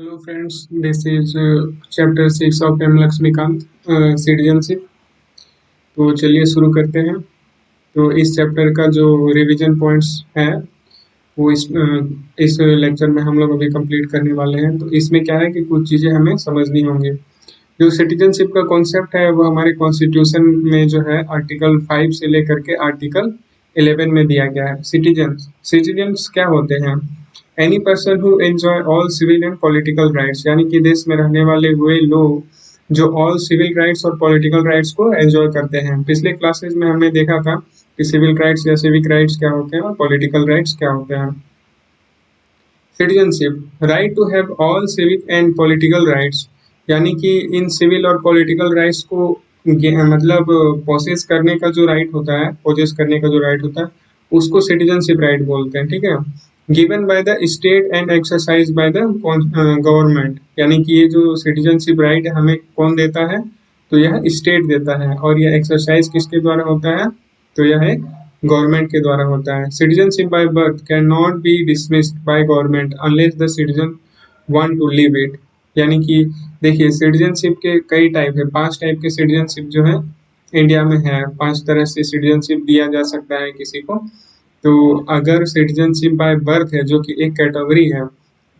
Hello friends, this is chapter 6 of M Laxmikanth, citizenship. तो चलिए शुरू करते हैं। तो इस चैप्टर का जो रिवीजन पॉइंट्स है वो इस लेक्चर में हम लोग अभी कंप्लीट करने वाले हैं। तो इसमें क्या है कि कुछ चीज़ें हमें समझनी होंगी। जो सिटीजनशिप का कॉन्सेप्ट है वो हमारे कॉन्स्टिट्यूशन में जो है आर्टिकल 5 से लेकर के आर्टिकल 11 में दिया गया है। सिटीजन्स सिटीजन्स क्या होते हैं? Any person who enjoy all civil and political rights, यानी कि देश में रहने वाले हुए लोग जो ऑल सिविल राइट्स और पॉलिटिकल राइट्स को एंजॉय करते हैं। पिछले क्लासेस में हमने देखा था कि सिविल राइट्स या सिविक राइट्स क्या होते हैं और पॉलिटिकल राइट्स क्या होते हैं। Citizenship, right to have all civic and political rights, यानी कि इन सिविल और पॉलिटिकल राइट्स को मतलब पोसेस करने का जो राइट होता है, पोजेस करने का जो राइट होता है उसको सिटीजनशिप राइट बोलते हैं। ठीक है। Given by the state and exercise by the government, यानी कि ये जो सिटीजनशिप राइट हमें कौन देता है? तो यह स्टेट देता है। और यह एक्सरसाइज किसके द्वारा होता है? तो यह एक गवर्नमेंट के द्वारा होता है। Citizenship by birth cannot be dismissed by government unless the citizen want to leave it, यानी कि देखिए सिटीजनशिप के कई टाइप है। 5 टाइप के सिटीजनशिप जो है इंडिया में है। 5 तरह से सिटीजनशिप दिया जा सकता है किसी को। तो अगर सिटीजनशिप बाय बर्थ है, जो कि एक कैटेगरी है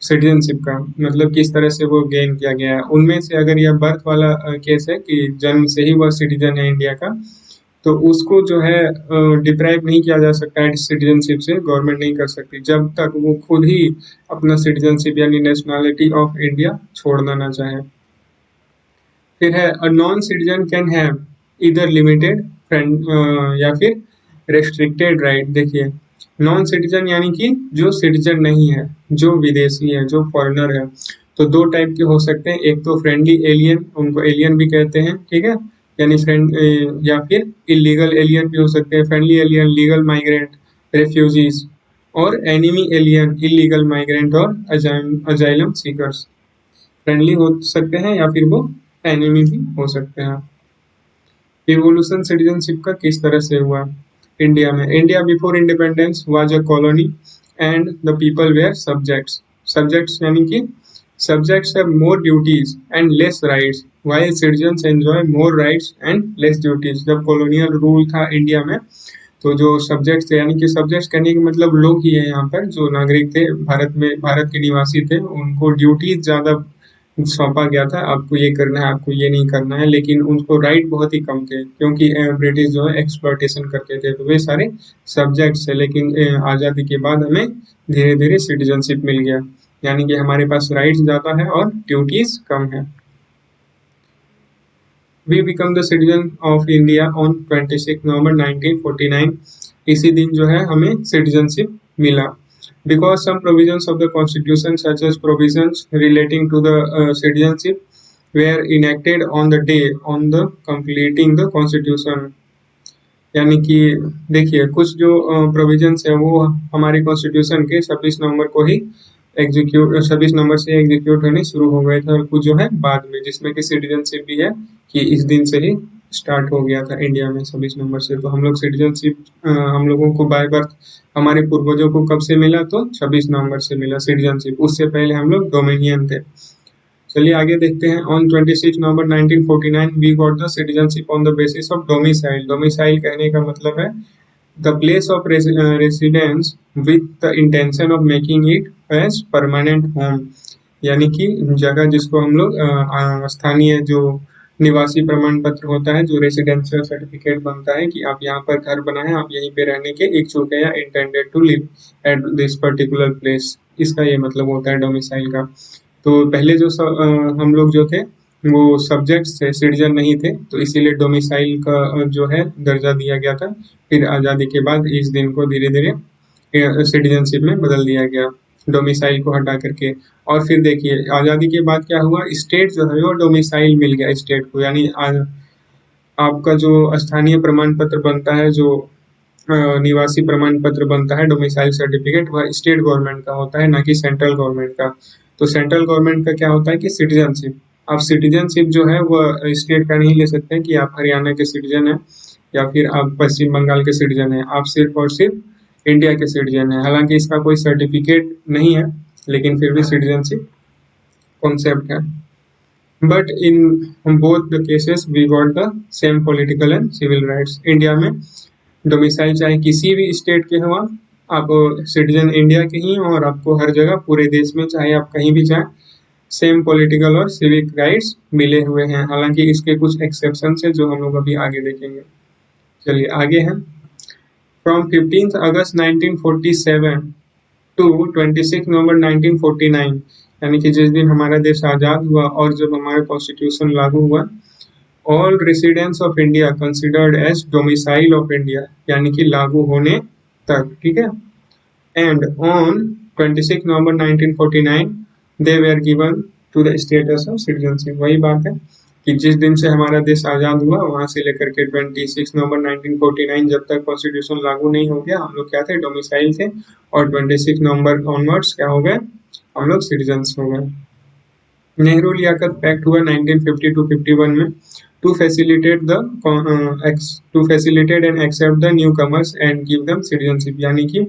सिटीजनशिप का, मतलब किस तरह से वो गेन किया गया है, उनमें से अगर यह बर्थ वाला केस है कि जन्म से ही वह सिटीजन है इंडिया का, तो उसको जो है डिप्राइव नहीं किया जा सकता है सिटीजनशिप से। गवर्नमेंट नहीं कर सकती जब तक वो खुद ही अपना सिटीजनशिप यानी नेशनैलिटी ऑफ इंडिया छोड़ना ना चाहे। फिर है a non citizen can have इधर लिमिटेड फ्रेंड या फिर रेस्ट्रिक्टेड राइट। देखिए नॉन सिटीजन यानी कि जो सिटीजन नहीं है, जो विदेशी है, जो फॉरेनर है, तो 2 टाइप के हो सकते हैं। एक तो फ्रेंडली एलियन, उनको एलियन भी कहते हैं, ठीक है, यानी फ्रेंड, या फिर इलीगल एलियन भी हो सकते हैं। Friendly alien legal migrant, refugees, और एनिमी एलियन इलीगल माइग्रेंट और अजाइलम सीकर्स। फ्रेंडली हो सकते हैं या फिर वो एनिमी भी हो सकते हैं। इवोल्यूशन सिटीजनशिप का किस तरह से हुआ इंडिया में? India before independence was a colony and the people were subjects. Subjects यानी कि subjects have more duties and less rights while citizens enjoy more rights and less duties. जब कॉलोनियल रूल था इंडिया में, तो जो subjects थे, यानी कि सब्जेक्ट्स कहने का मतलब लोग ही है, यहाँ पर जो नागरिक थे भारत में, भारत के निवासी थे, उनको ड्यूटीज ज्यादा सौंपा गया था। आपको ये करना है, आपको ये नहीं करना है, लेकिन उनको राइट बहुत ही कम थे क्योंकि ब्रिटिश जो है एक्सप्लॉयटेशन करते थे। तो वे सारे सब्जेक्ट्स है, लेकिन आज़ादी के बाद हमें धीरे धीरे सिटीजनशिप मिल गया, यानी कि हमारे पास राइट्स ज़्यादा है और ड्यूटीज कम है। We become the citizen of India on 26 November 1949। इसी दिन जो है हमें सिटीजनशिप मिला। Because some provisions of the Constitution, such as provisions relating to the citizenship, were enacted on the day on the completing the Constitution। यानी कि देखिए कुछ जो प्रोविजंस है वो हमारे कॉन्स्टिट्यूशन के 26 नवंबर को ही 26 नवंबर से एग्जीक्यूट होने शुरू हो गए थे, और कुछ जो है बाद में, जिसमें कि सिटीजनशिप भी है कि इस दिन से ही स्टार्ट हो गया था इंडिया में 26 नवंबर से। तो हम लोग सिटीजनशिप, हम लोगों को बाय बर्थ हमारे पूर्वजों को कब से मिला? तो 26 नवंबर से मिला सिटीजनशिप। उससे पहले हम लोग डोमिनियन थे। चलिए आगे देखते हैं। On 26 November 1949 we got the citizenship on the basis of domicile. Domicile कहने का मतलब है the place of residence with the intention of making it as permanent home, यानी कि जगह जिसको हम लोग स्थानीय जो निवासी प्रमाण पत्र होता है, जो रेसिडेंशियल सर्टिफिकेट बनता है कि आप यहाँ पर घर बना है, आप यहीं पे रहने के इच्छुक है या intended to live at this particular place, इसका ये मतलब होता है डोमिसाइल का। तो पहले जो हम लोग जो थे वो सब्जेक्ट्स थे, सिटीजन नहीं थे, तो इसीलिए डोमिसाइल का जो है दर्जा दिया गया था। फिर आज़ादी के बाद इस दिन को धीरे धीरे सिटीजनशिप में बदल दिया गया, डोमिसाइल को हटा करके। और फिर देखिए आज़ादी के बाद क्या हुआ, स्टेट जो है वो डोमिसाइल मिल गया स्टेट को, यानी आपका जो स्थानीय प्रमाण पत्र बनता है, जो निवासी प्रमाण पत्र बनता है, डोमिसाइल सर्टिफिकेट, वह स्टेट गवर्नमेंट का होता है, ना कि सेंट्रल गवर्नमेंट का। तो सेंट्रल गवर्नमेंट का क्या होता है कि सिटीजनशिप। आप सिटीजनशिप जो है वह स्टेट का नहीं ले सकते कि आप हरियाणा के सिटीजन हैं या फिर आप पश्चिम बंगाल के सिटीजन हैं। आप सिर्फ और सिर्फ इंडिया के सिटीजन हैं। हालांकि इसका कोई सर्टिफिकेट नहीं है, लेकिन फिर भी सिटीजनशिप कॉन्सेप्ट है। But in both the cases we got the same political and civil rights. India में डोमिसाइल चाहे किसी भी स्टेट के हो, आप सिटीजन इंडिया के ही हो और आपको हर जगह पूरे देश में चाहे आप कहीं भी जाएं सेम पॉलिटिकल और सिविक राइट्स मिले हुए हैं। हालांकि इसके कुछ एक्सेप्शन है जो हम लोग अभी आगे देखेंगे। चलिए आगे है। फ्रॉम 15 अगस्त 1947 टू 26 नवंबर 1949, यानी कि जिस दिन हमारा देश आज़ाद हुआ और जब हमारा कॉन्स्टिट्यूशन लागू हुआ, all residents of India considered as domicile of India, यानी कि लागू होने तक, ठीक है। And on 26 November 1949 they were given to the status of citizenship. वही बात है कि जिस दिन से हमारा देश आज़ाद हुआ वहां से लेकर के 26 नवंबर 1949 जब तक कॉन्स्टिट्यूशन लागू नहीं हो गया, हम लोग क्या थे, डोमिसाइल थे। और 26 नवंबर ऑनवर्ड्स क्या हो गए, हम लोग सिटीजन्स हो गए। नेहरू लियाकत पैक्ट हुआ 1950-51 में to facilitate and accept the newcomers and give them citizenship, यानी कि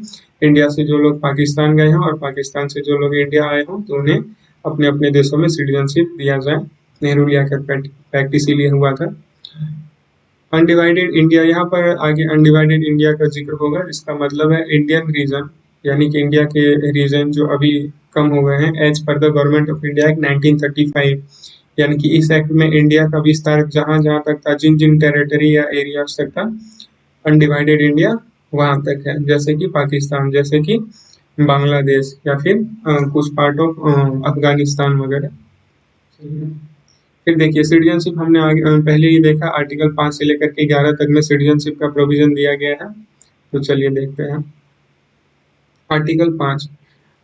इंडिया से जो लोग पाकिस्तान गए हों और पाकिस्तान से जो लोग इंडिया आए हों तो उन्हें अपने अपने देशों में सिटीजनशिप दिया जाए। नेहरू लियाकत पैक्ट इसीलिए हुआ था। अनडिवाइडेड इंडिया, यहाँ पर आगे अनडिवाइडेड इंडिया का जिक्र होगा, इसका मतलब है इंडियन रीजन, यानी कि इंडिया के रीजन जो अभी कम हो गए हैं as per the government of India act 1935, यानी कि इस एक्ट में इंडिया का विस्तार जहां जहां तक था, जिन जिन टेरिटरी या एरियाज तक था, अनडिवाइडेड इंडिया वहां तक है, जैसे कि पाकिस्तान, जैसे कि बांग्लादेश या फिर कुछ पार्ट ऑफ अफगानिस्तान वगैरह। फिर देखिए सिटीजनशिप हमने आगे पहले ही देखा, आर्टिकल 5 से लेकर के 11 तक में सिटीजनशिप का प्रोविजन दिया गया है। तो चलिए देखते हैं आर्टिकल 5।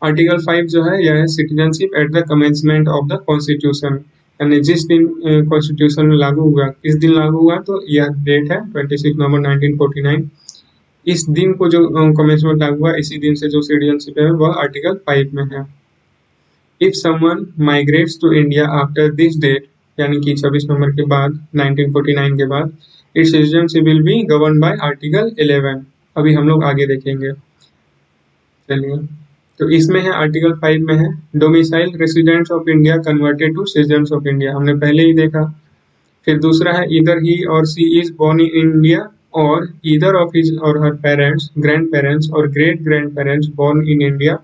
आर्टिकल 5 जो है यह है citizenship at the commencement of the constitution, यानी जिस दिन कॉन्स्टिट्यूशन में लागू हुआ, किस दिन लागू हुआ, तो यह डेट है 26 नवंबर 1949। इस दिन को जो कमेंसमेंट लागू हुआ इसी दिन से जो सिटीजनशिप है वह आर्टिकल 5 में है। If someone migrates to India after this date, यानी कि 26 नवंबर के बाद 1949 के बाद, its citizenship will be govern by article 11। अभी हम लोग आगे देखेंगे। चलिए तो इसमें है आर्टिकल 5 में है domicile residents of India converted to citizens of India, हमने पहले ही देखा। फिर दूसरा है ईदर ही और she is born in India और ईदर ऑफ हिज और हर पेरेंट्स, ग्रैंड पेरेंट्स और great grandparents born in India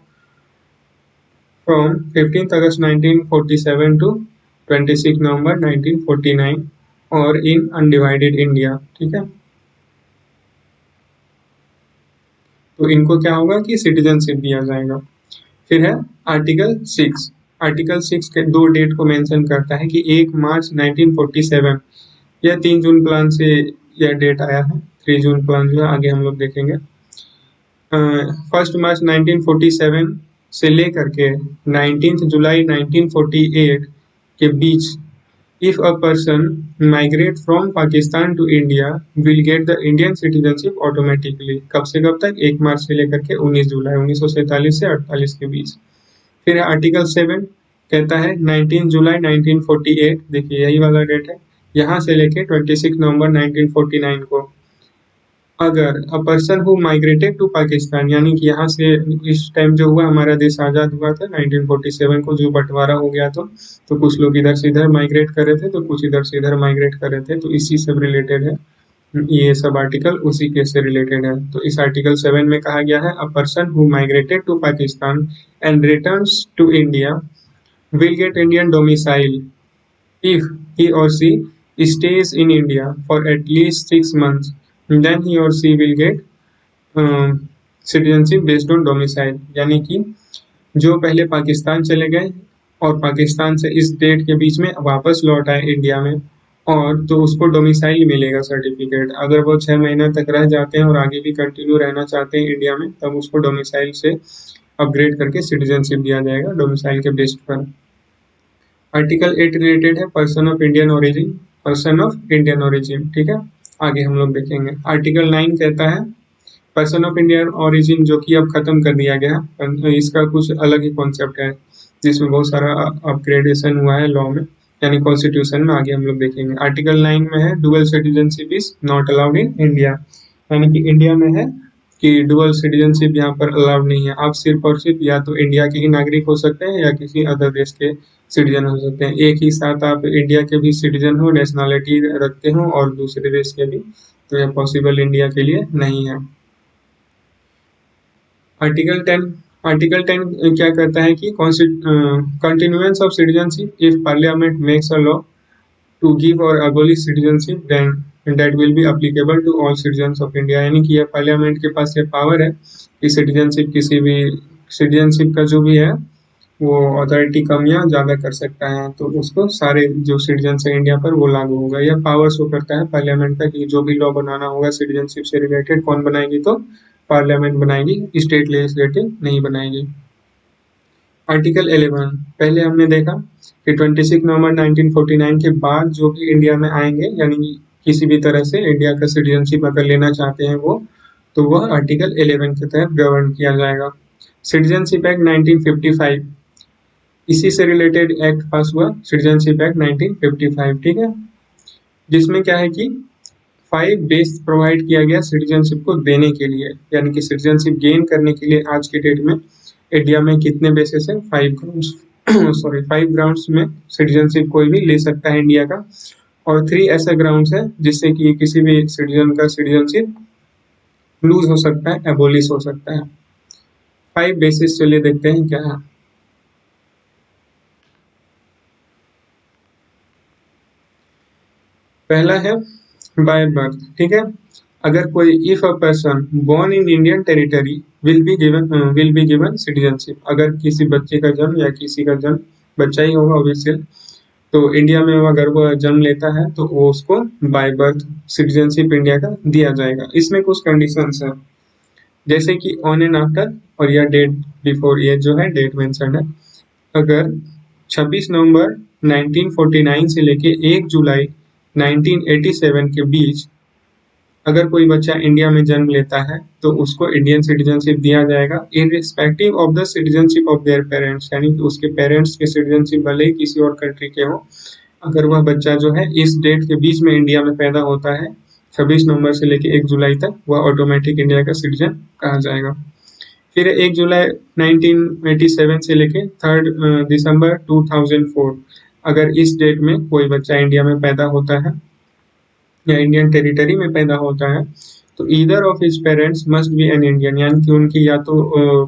from 15 August 1947 to 26 November 1949 और इन अनडिवाइडेड इंडिया, ठीक है। तो इनको क्या होगा कि सिटीजनशिप दिया जाएगा। फिर है आर्टिकल 6। आर्टिकल 6 के दो डेट को मेंशन करता है कि 1 मार्च 1947 या 3 जून प्लान से यह डेट आया है, 3 जून प्लान जो है आगे हम लोग देखेंगे। 1 मार्च 1947 से लेकर के 19 जुलाई 1948 के बीच if a person migrate from Pakistan to India will get the Indian citizenship automatically। कब से कब तक, 1 मार्च से लेकर के 19 जुलाई 1947 से 48 के बीच। फिर आर्टिकल 7 कहता है 19 जुलाई 1948, देखिए यही वाला डेट है, यहाँ से लेके 26 नवंबर 1949 को अगर a person who migrated to Pakistan, यानी कि यहाँ से इस टाइम जो हुआ हमारा देश आज़ाद हुआ था 1947 को, जो बंटवारा हो गया तो कुछ लोग इधर से इधर माइग्रेट कर रहे थे तो कुछ इधर से इधर माइग्रेट कर रहे थे, तो इसी से रिलेटेड है ये सब आर्टिकल, उसी केस से रिलेटेड है। तो इस आर्टिकल 7 में कहा गया है a person who migrated to Pakistan and returns to India will get Indian domicile if he or she stays in India for at least 6 months, then he or she will get citizenship based on domicile, यानी कि जो पहले पाकिस्तान चले गए और पाकिस्तान से इस date के बीच में वापस लौट आए इंडिया में, और तो उसको डोमिसाइल मिलेगा सर्टिफिकेट। अगर वो 6 महीना तक रह जाते हैं और आगे भी कंटिन्यू रहना चाहते हैं इंडिया में, तब उसको डोमिसाइल से अपग्रेड करके सिटीजनशिप दिया जाएगा डोमिसाइल के बेस्ट पर। आर्टिकल 8 रिलेटेड है person of Indian origin, person of Indian origin, ठीक है, आगे हम लोग देखेंगे। आर्टिकल 9 कहता है पर्सन ऑफ इंडियन ओरिजिन, जो कि अब खत्म कर दिया गया, इसका कुछ अलग ही कॉन्सेप्ट है जिसमें बहुत सारा अपग्रेडेशन हुआ है लॉ में, यानी कॉन्स्टिट्यूशन में, आगे हम लोग देखेंगे। आर्टिकल 9 में है dual citizenship is not allowed in India, यानी कि इंडिया में है कि डुअल सिटीजनशिप यहाँ पर अलाउड नहीं है। आप सिर्फ और सिर्फ या तो इंडिया के ही नागरिक हो सकते हैं या किसी अदर देश के सिटीजन हो सकते हैं। एक ही साथ आप इंडिया के भी सिटीजन हो, नेशनैलिटी रखते हो और दूसरे देश के भी, तो यह पॉसिबल इंडिया के लिए नहीं है। आर्टिकल 10, आर्टिकल 10 क्या कहता है कि continuance of citizenship if parliament makes a law to give or abolish citizenship then that will be applicable to all citizens of India। यानी कि यह पार्लियामेंट के पास ये पावर है कि सिटीजनशिप किसी भी सिटीजनशिप का जो भी है वो अथॉरिटी कम या ज़्यादा कर सकता है, तो उसको सारे जो सिटीजन है इंडिया पर वो लागू होगा। यह पावर शो करता है पार्लियामेंट का कि जो भी लॉ बनाना होगा सिटीजनशिप से रिलेटेड, कौन बनाएगी, तो पार्लियामेंट बनाएगी, स्टेट लेजिस्लेटिव नहीं बनाएगी। आर्टिकल 11 पहले हमने देखा कि 26 नवंबर 1949 के बाद जो भी इंडिया में आएंगे, यानी किसी भी तरह से इंडिया का सिटीजनशिप अगर लेना चाहते हैं वो, तो वह आर्टिकल 11 के तहत गवर्न किया जाएगा। सिटीजनशिप एक्ट 1955, इसी से रिलेटेड एक्ट पास हुआ, सिटीजनशिप एक्ट 1955, ठीक है, जिसमें क्या है कि 5 बेस प्रोवाइड किया गया सिटीजनशिप को देने के लिए, यानी कि सिटीजनशिप गेन करने के लिए आज के डेट में इंडिया में कितने बेसिस है, 5 ग्राउंड्स सॉरी 5 ग्राउंड्स में सिटीजनशिप कोई भी ले सकता है इंडिया का, और 3 ऐसे ग्राउंड्स है जिससे कि किसी भी सिटीजन का सिटीजनशिप लूज हो सकता है, एबोलिश हो सकता है। 5 बेसिस चलिए देखते हैं क्या है। पहला है बाय बर्थ, ठीक है, अगर कोई if a person born in Indian territory will be given citizenship, अगर किसी बच्चे का जन्म या किसी का जन्म, बच्चा ही होगा ऑब्वियसली, तो इंडिया में वो अगर वो जन्म लेता है तो वो उसको बाय बर्थ सिटीजनशिप इंडिया का दिया जाएगा। इसमें कुछ कंडीशंस है, जैसे कि ऑन एंड आफ्टर, और या डेट बिफोर, ये जो है डेट मेंशन है। अगर 26 नवंबर 1949 से लेके 1 जुलाई 1987 के बीच अगर कोई बच्चा इंडिया में जन्म लेता है तो उसको इंडियन सिटीजनशिप दिया जाएगा, irrespective of the citizenship of their parents, यानी कि उसके पेरेंट्स के सिटीजनशिप भले ही किसी और कंट्री के हो, अगर वह बच्चा जो है इस डेट के बीच में इंडिया में पैदा होता है 26 नवंबर से लेकर 1 जुलाई तक, वह ऑटोमेटिक इंडिया का सिटीजन कहा जाएगा। फिर 1 जुलाई 1987 से लेके 3 दिसंबर 2004, अगर इस डेट में कोई बच्चा इंडिया में पैदा होता है या इंडियन टेरिटरी में पैदा होता है, तो either of his parents must be an Indian, यानी कि उनकी या तो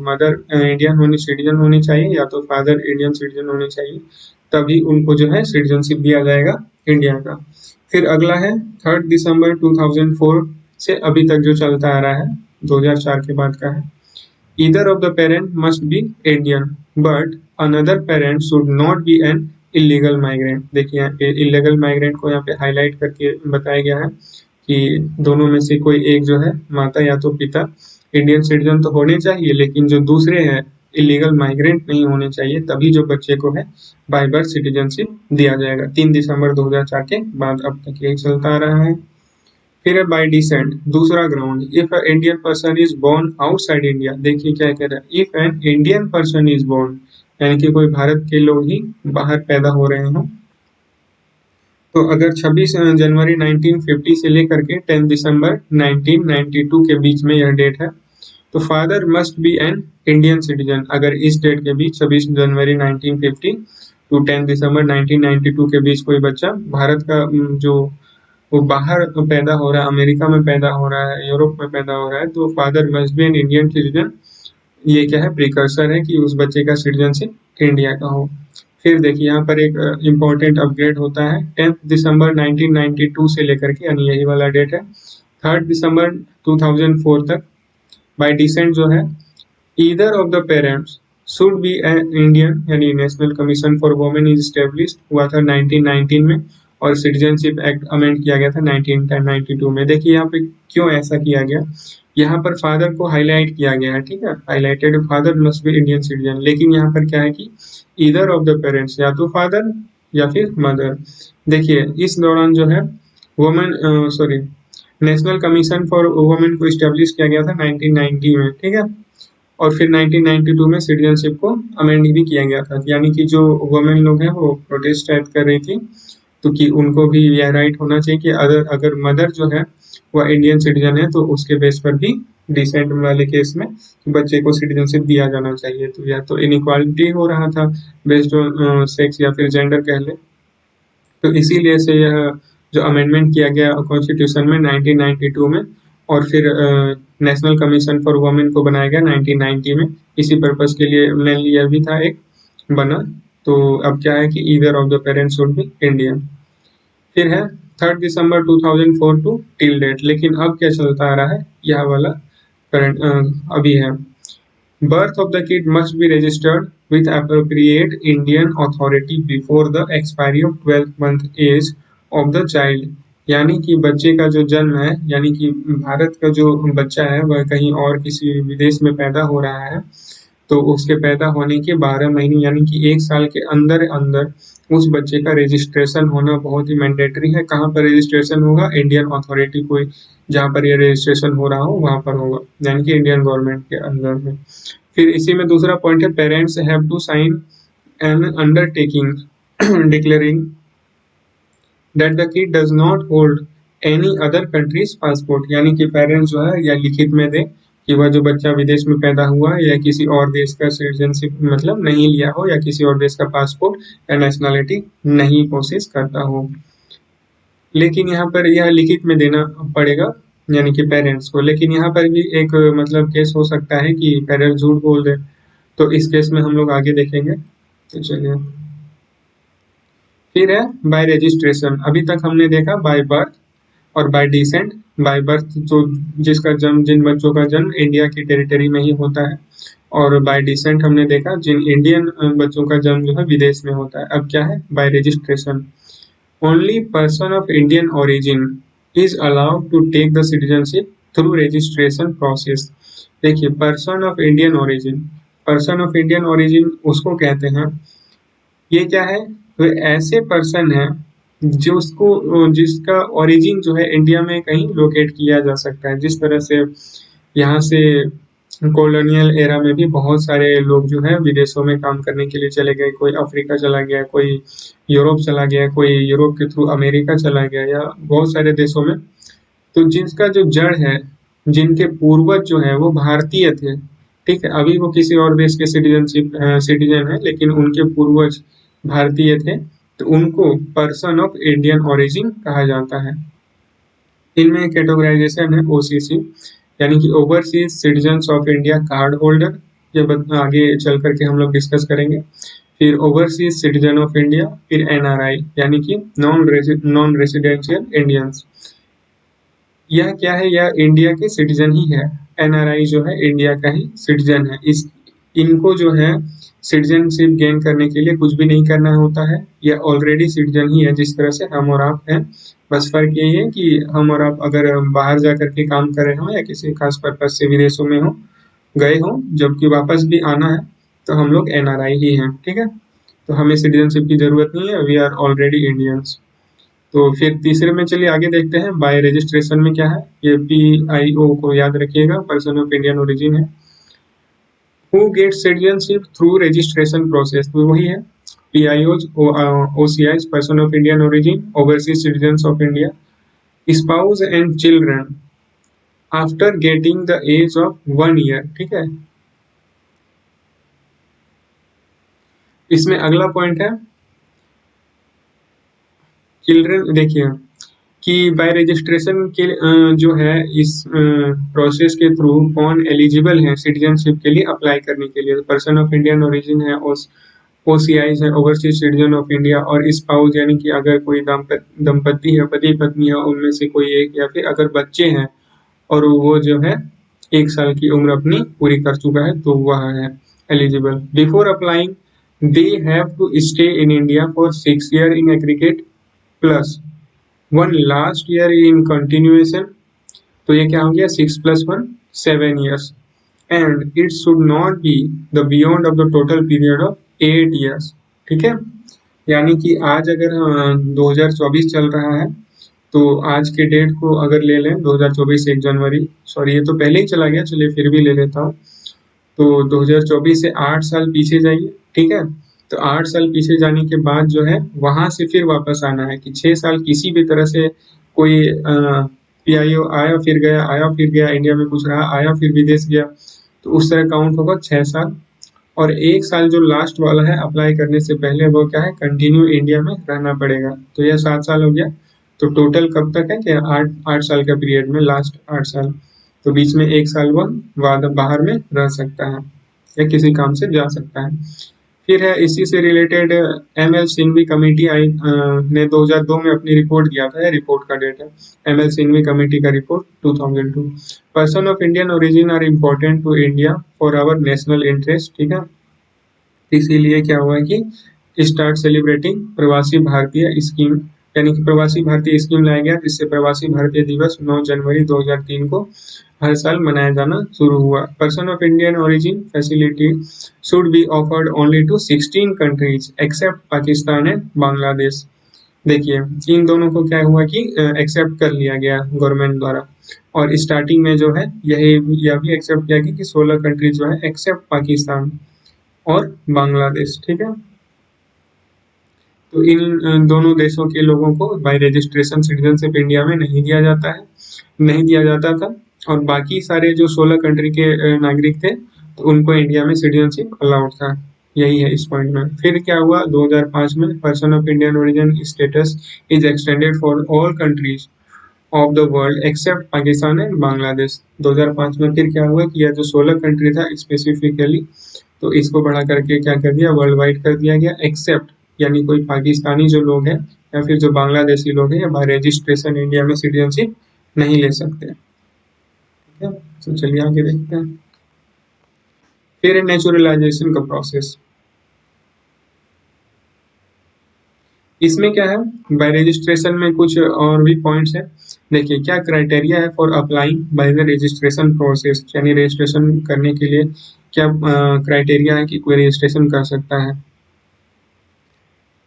मदर इंडियन होनी, सिटीजन होनी चाहिए, या तो फादर इंडियन सिटीजन होने चाहिए, तभी उनको जो है सिटीजनशिप दिया जाएगा इंडिया का। फिर अगला है 3 दिसंबर 2004 से अभी तक जो चलता आ रहा है, 2004 के बाद का है, either of the parent must be Indian but another parent should not B an illegal migrant. देखिए यहाँ पे इलीगल माइग्रेंट को यहाँ पे हाईलाइट करके बताया गया है कि दोनों में से कोई एक जो है, माता या तो पिता, इंडियन सिटीजन तो होने चाहिए, लेकिन जो दूसरे हैं इलीगल माइग्रेंट नहीं होने चाहिए, तभी जो बच्चे को है बाय बर्थ सिटीजनशिप दिया जाएगा। 3 दिसंबर 2004 के बाद अब तक यही चलता आ रहा है। फिर है बाय डिसेंट, दूसरा ground, if a Indian person is born outside India. देखिए क्या कह रहा है, if an Indian person is born, यानी कि कोई भारत के लोग ही बाहर पैदा हो रहे हो, तो अगर 26 जनवरी 1950 से लेकर के 10 दिसंबर 1992 के बीच में यह डेट है, तो father must be N Indian citizen. अगर इस डेट के बीच 26 जनवरी 1950 टू 10 दिसंबर 1992 के बीच कोई बच्चा भारत का जो वो बाहर पैदा हो रहा है, अमेरिका में पैदा हो रहा है, यूरोप में पैदा हो रहा है, तो father must be N Indian citizen. ये क्या है, प्रिकर्सर है कि उस बच्चे का सिटीजनशिप इंडिया का हो। फिर देखिए यहाँ पर एक इम्पोर्टेंट अपग्रेड होता है 10 दिसंबर 1992 से लेकर के, यानी यही वाला डेट है, 3 दिसंबर 2004 तक बाय डिसेंट जो है, either of the parents should be Indian, यानी national commission for women is established हुआ था 1919 में, और सिटीजनशिप एक्ट अमेंड किया गया था 1992 में। देखिए यहाँ पे क्यों ऐसा किया गया, यहाँ पर फादर को हाईलाइट किया गया है, ठीक है, highlighted father must be Indian citizen, लेकिन यहाँ पर क्या है कि ईदर ऑफ द पेरेंट्स, या तो फादर या फिर मदर। देखिए इस दौरान जो है women national commission for women को स्टेब्लिश किया गया था 1990 में, ठीक है, और फिर 1992 में सिटीजनशिप को अमेंड भी किया गया था, यानी कि जो वुमेन लोग हैं वो प्रोटेस्ट टाइप कर रही थी, तो कि उनको भी यह राइट होना चाहिए कि अगर मदर जो है वह इंडियन सिटीजन है तो उसके बेस पर भी डिसेंट वाले केस में बच्चे को सिटीजनशिप दिया जाना चाहिए। तो या तो इनइक्वालिटी हो रहा था बेस्ड ऑन सेक्स या फिर जेंडर कह ले। तो इसीलिए से यह जो अमेंडमेंट किया गया कॉन्स्टिट्यूशन में 1992 में, और फिर नेशनल कमीशन फॉर वुमेन को बनाया गया 1990 में। इसी पर्पस के लिए मेनली यह भी था एक बना। तो अब क्या है कि either of the parents should be Indian. फिर है 3 दिसंबर 2004 टू टिल डेट। लेकिन अब क्या चलता आ रहा है, यह वाला करंट अभी है। Birth of the kid must be registered with appropriate Indian authority before the expiry of 12th month age of the child। यानी कि बच्चे का जो जन्म है, यानी कि भारत का जो बच्चा है वह कहीं और किसी विदेश में पैदा हो रहा है, तो उसके पैदा होने के 12 महीने यानी कि 1 साल के अंदर अंदर उस बच्चे का रजिस्ट्रेशन होना बहुत ही मैंडेटरी है। कहाँ पर रजिस्ट्रेशन होगा? इंडियन अथॉरिटी कोई जहाँ पर ये रजिस्ट्रेशन हो रहा हो वहाँ पर होगा, यानी कि इंडियन गवर्नमेंट के अंदर में। फिर इसी में दूसरा पॉइंट है, parents have to sign an undertaking declaring that the kid does not hold any other countries passport. यानी कि पेरेंट्स जो है या लिखित में दे कि वह जो बच्चा विदेश में पैदा हुआ है या किसी और देश का सिटीजनशिप मतलब नहीं लिया हो, या किसी और देश का पासपोर्ट या नेशनलिटी नहीं प्रोसेस करता हो। लेकिन यहाँ पर यह लिखित में देना पड़ेगा, यानी कि पेरेंट्स को। लेकिन यहाँ पर भी एक मतलब केस हो सकता है कि पेरेंट्स झूठ बोल दे, तो इस केस में हम लोग आगे देखेंगे। तो चलिए, फिर है बाय रजिस्ट्रेशन। अभी तक हमने देखा बाय बर्थ और बाय डिसेंट। बाय बर्थ जो जिसका जन्म, जिन बच्चों का जन्म इंडिया की टेरिटरी में ही होता है, और बाय डिसेंट हमने देखा जिन इंडियन बच्चों का जन्म जो है विदेश में होता है। अब क्या है by registration. Only person of Indian origin is allowed to take the citizenship through registration process. देखिए, person of Indian origin, person of Indian origin उसको कहते हैं, ये क्या है? तो ऐसे पर्सन है जो उसको जिसका ओरिजिन जो है इंडिया में कहीं लोकेट किया जा सकता है। जिस तरह से यहाँ से कॉलोनियल एरा में भी बहुत सारे लोग जो है विदेशों में काम करने के लिए चले गए। कोई अफ्रीका चला गया, कोई यूरोप चला गया, कोई यूरोप के थ्रू अमेरिका चला गया, या बहुत सारे देशों में। तो जिसका जो जड़ है, जिनके पूर्वज जो है वो भारतीय थे, ठीक है, अभी वो किसी और देश के सिटीजन है, लेकिन उनके पूर्वज भारतीय थे, तो उनको पर्सन ऑफ इंडियन ओरिजिन कहा जाता है। इनमें कैटेगराइजेशन है ओसीसी, यानी कि overseas citizens of India card holder. ये आगे चल करके हम लोग डिस्कस करेंगे। फिर ओवरसीज सिटीजन ऑफ इंडिया, फिर एनआरआई यानी कि नॉन रेसिडेंशियल इंडियंस। यह क्या है? यह इंडिया के सिटीजन ही है। एनआरआई जो है इंडिया का ही सिटीजन है। इनको जो है सिटीजनशिप गेन करने के लिए कुछ भी नहीं करना होता है, यह ऑलरेडी सिटीजन ही है, जिस तरह से हम और आप हैं। बस फर्क यही है कि हम और आप अगर बाहर जा करके काम कर रहे हो या किसी खास पर्पज से विदेशों में हो गए हो, जबकि वापस भी आना है, तो हम लोग एनआरआई ही हैं, ठीक है। तो हमें सिटीजनशिप की जरूरत नहीं है, वी आर ऑलरेडी इंडियंस। तो फिर तीसरे में चलिए आगे देखते हैं, बाय रजिस्ट्रेशन में क्या है। ये PIO को याद रखिएगा, पर्सन ऑफ इंडियन ओरिजिन है। Who gets citizenship through registration process, तो वही है PIOs, OCIs, person of Indian origin, overseas citizens of India, spouse and children after getting the age of 1 year, ठीक है। इसमें अगला पॉइंट है चिल्ड्रन। देखिए कि बाय रजिस्ट्रेशन के जो है इस प्रोसेस के थ्रू कौन एलिजिबल है सिटीजनशिप के लिए अप्लाई करने के लिए। पर्सन ऑफ इंडियन ओरिजिन है, OCIs है, ओवरसीज सिटीजन ऑफ इंडिया, और स्पाउस यानी कि अगर कोई दंपति है, पति पत्नी है, उनमें से कोई एक, या फिर अगर बच्चे हैं और वो जो है 1 साल की उम्र अपनी पूरी कर चुका है, तो वह है eligible. Before applying they have to stay in India for 6 year in aggregate plus 1 last year in continuation. तो ये क्या हो गया? 6 + 1 7 years, and it should not be the beyond of the total period of 8 years, ठीक है। यानी कि आज अगर 2024 चल रहा है, तो आज के डेट को अगर ले लें 2024 1 जनवरी, सॉरी ये तो पहले ही चला गया, चलिए फिर भी ले लेता हूँ। तो 2024 से 8 साल पीछे जाइए, ठीक है। तो 8 साल पीछे जाने के बाद जो है वहां से फिर वापस आना है कि 6 साल किसी भी तरह से कोई PIO आया फिर गया, आया फिर गया, इंडिया में कुछ रहा, आया फिर विदेश गया, तो उस तरह काउंट होगा 6 साल। और 1 साल जो लास्ट वाला है अप्लाई करने से पहले, वो क्या है, कंटिन्यू इंडिया में रहना पड़ेगा, तो यह 7 साल हो गया। तो टोटल कब तक है कि 8 8 साल का पीरियड में, लास्ट 8 साल, तो बीच में 1 साल वह बाहर में रह सकता है या किसी काम से जा सकता है। फिर है इसी से रिलेटेड, ML सिंघवी कमेटी ने 2002 में अपनी रिपोर्ट दिया था, रिपोर्ट का डेट है ML सिंघवी कमेटी का report 2002। Person of Indian origin are important to India for our national interest, ठीक है। इसीलिए क्या हुआ कि स्टार्ट सेलिब्रेटिंग प्रवासी भारतीय स्कीम, यानी कि प्रवासी भारतीय स्कीम लाया गया, जिससे प्रवासी भारतीय दिवस 9 जनवरी 2003 को हर साल मनाया जाना शुरू हुआ। Person of Indian origin facility should be offered only to 16 countries except Pakistan and Bangladesh. देखिए, इन दोनों को क्या हुआ कि एक्सेप्ट कर लिया गया गवर्नमेंट द्वारा, और स्टार्टिंग में जो है यह भी एक्सेप्ट किया गया कि 16 कंट्रीज जो है एक्सेप्ट पाकिस्तान और बांग्लादेश, ठीक है। तो इन दोनों देशों के लोगों को बाय रजिस्ट्रेशन सिटीजनशिप इंडिया में नहीं दिया जाता है, नहीं दिया जाता था, और बाकी सारे जो 16 कंट्री के नागरिक थे, तो उनको इंडिया में सिटीजनशिप अलाउड था। यही है इस पॉइंट में। फिर क्या हुआ 2005 में, person of Indian origin status is extended for all countries of the world accept Pakistan and Bangladesh. 2005 में फिर क्या हुआ कि यह जो 16 कंट्री था स्पेसिफिकली, तो इसको बढ़ा करके क्या कर दिया, वर्ल्ड वाइड कर दिया गया, एक्सेप्ट यानी कोई पाकिस्तानी जो लोग हैं या फिर जो बांग्लादेशी लोग हैं, या बाय रजिस्ट्रेशन इंडिया में सिटीजनशिप नहीं ले सकते, ठीक है। तो चलिए आगे देखते हैं। फिर नेचुरलाइजेशन का प्रोसेस, इसमें क्या है, बाय रजिस्ट्रेशन में कुछ और भी पॉइंट्स है। देखिए क्या क्राइटेरिया है for applying by the registration process, यानी रजिस्ट्रेशन करने के लिए क्या क्राइटेरिया है कि कोई रजिस्ट्रेशन कर सकता है।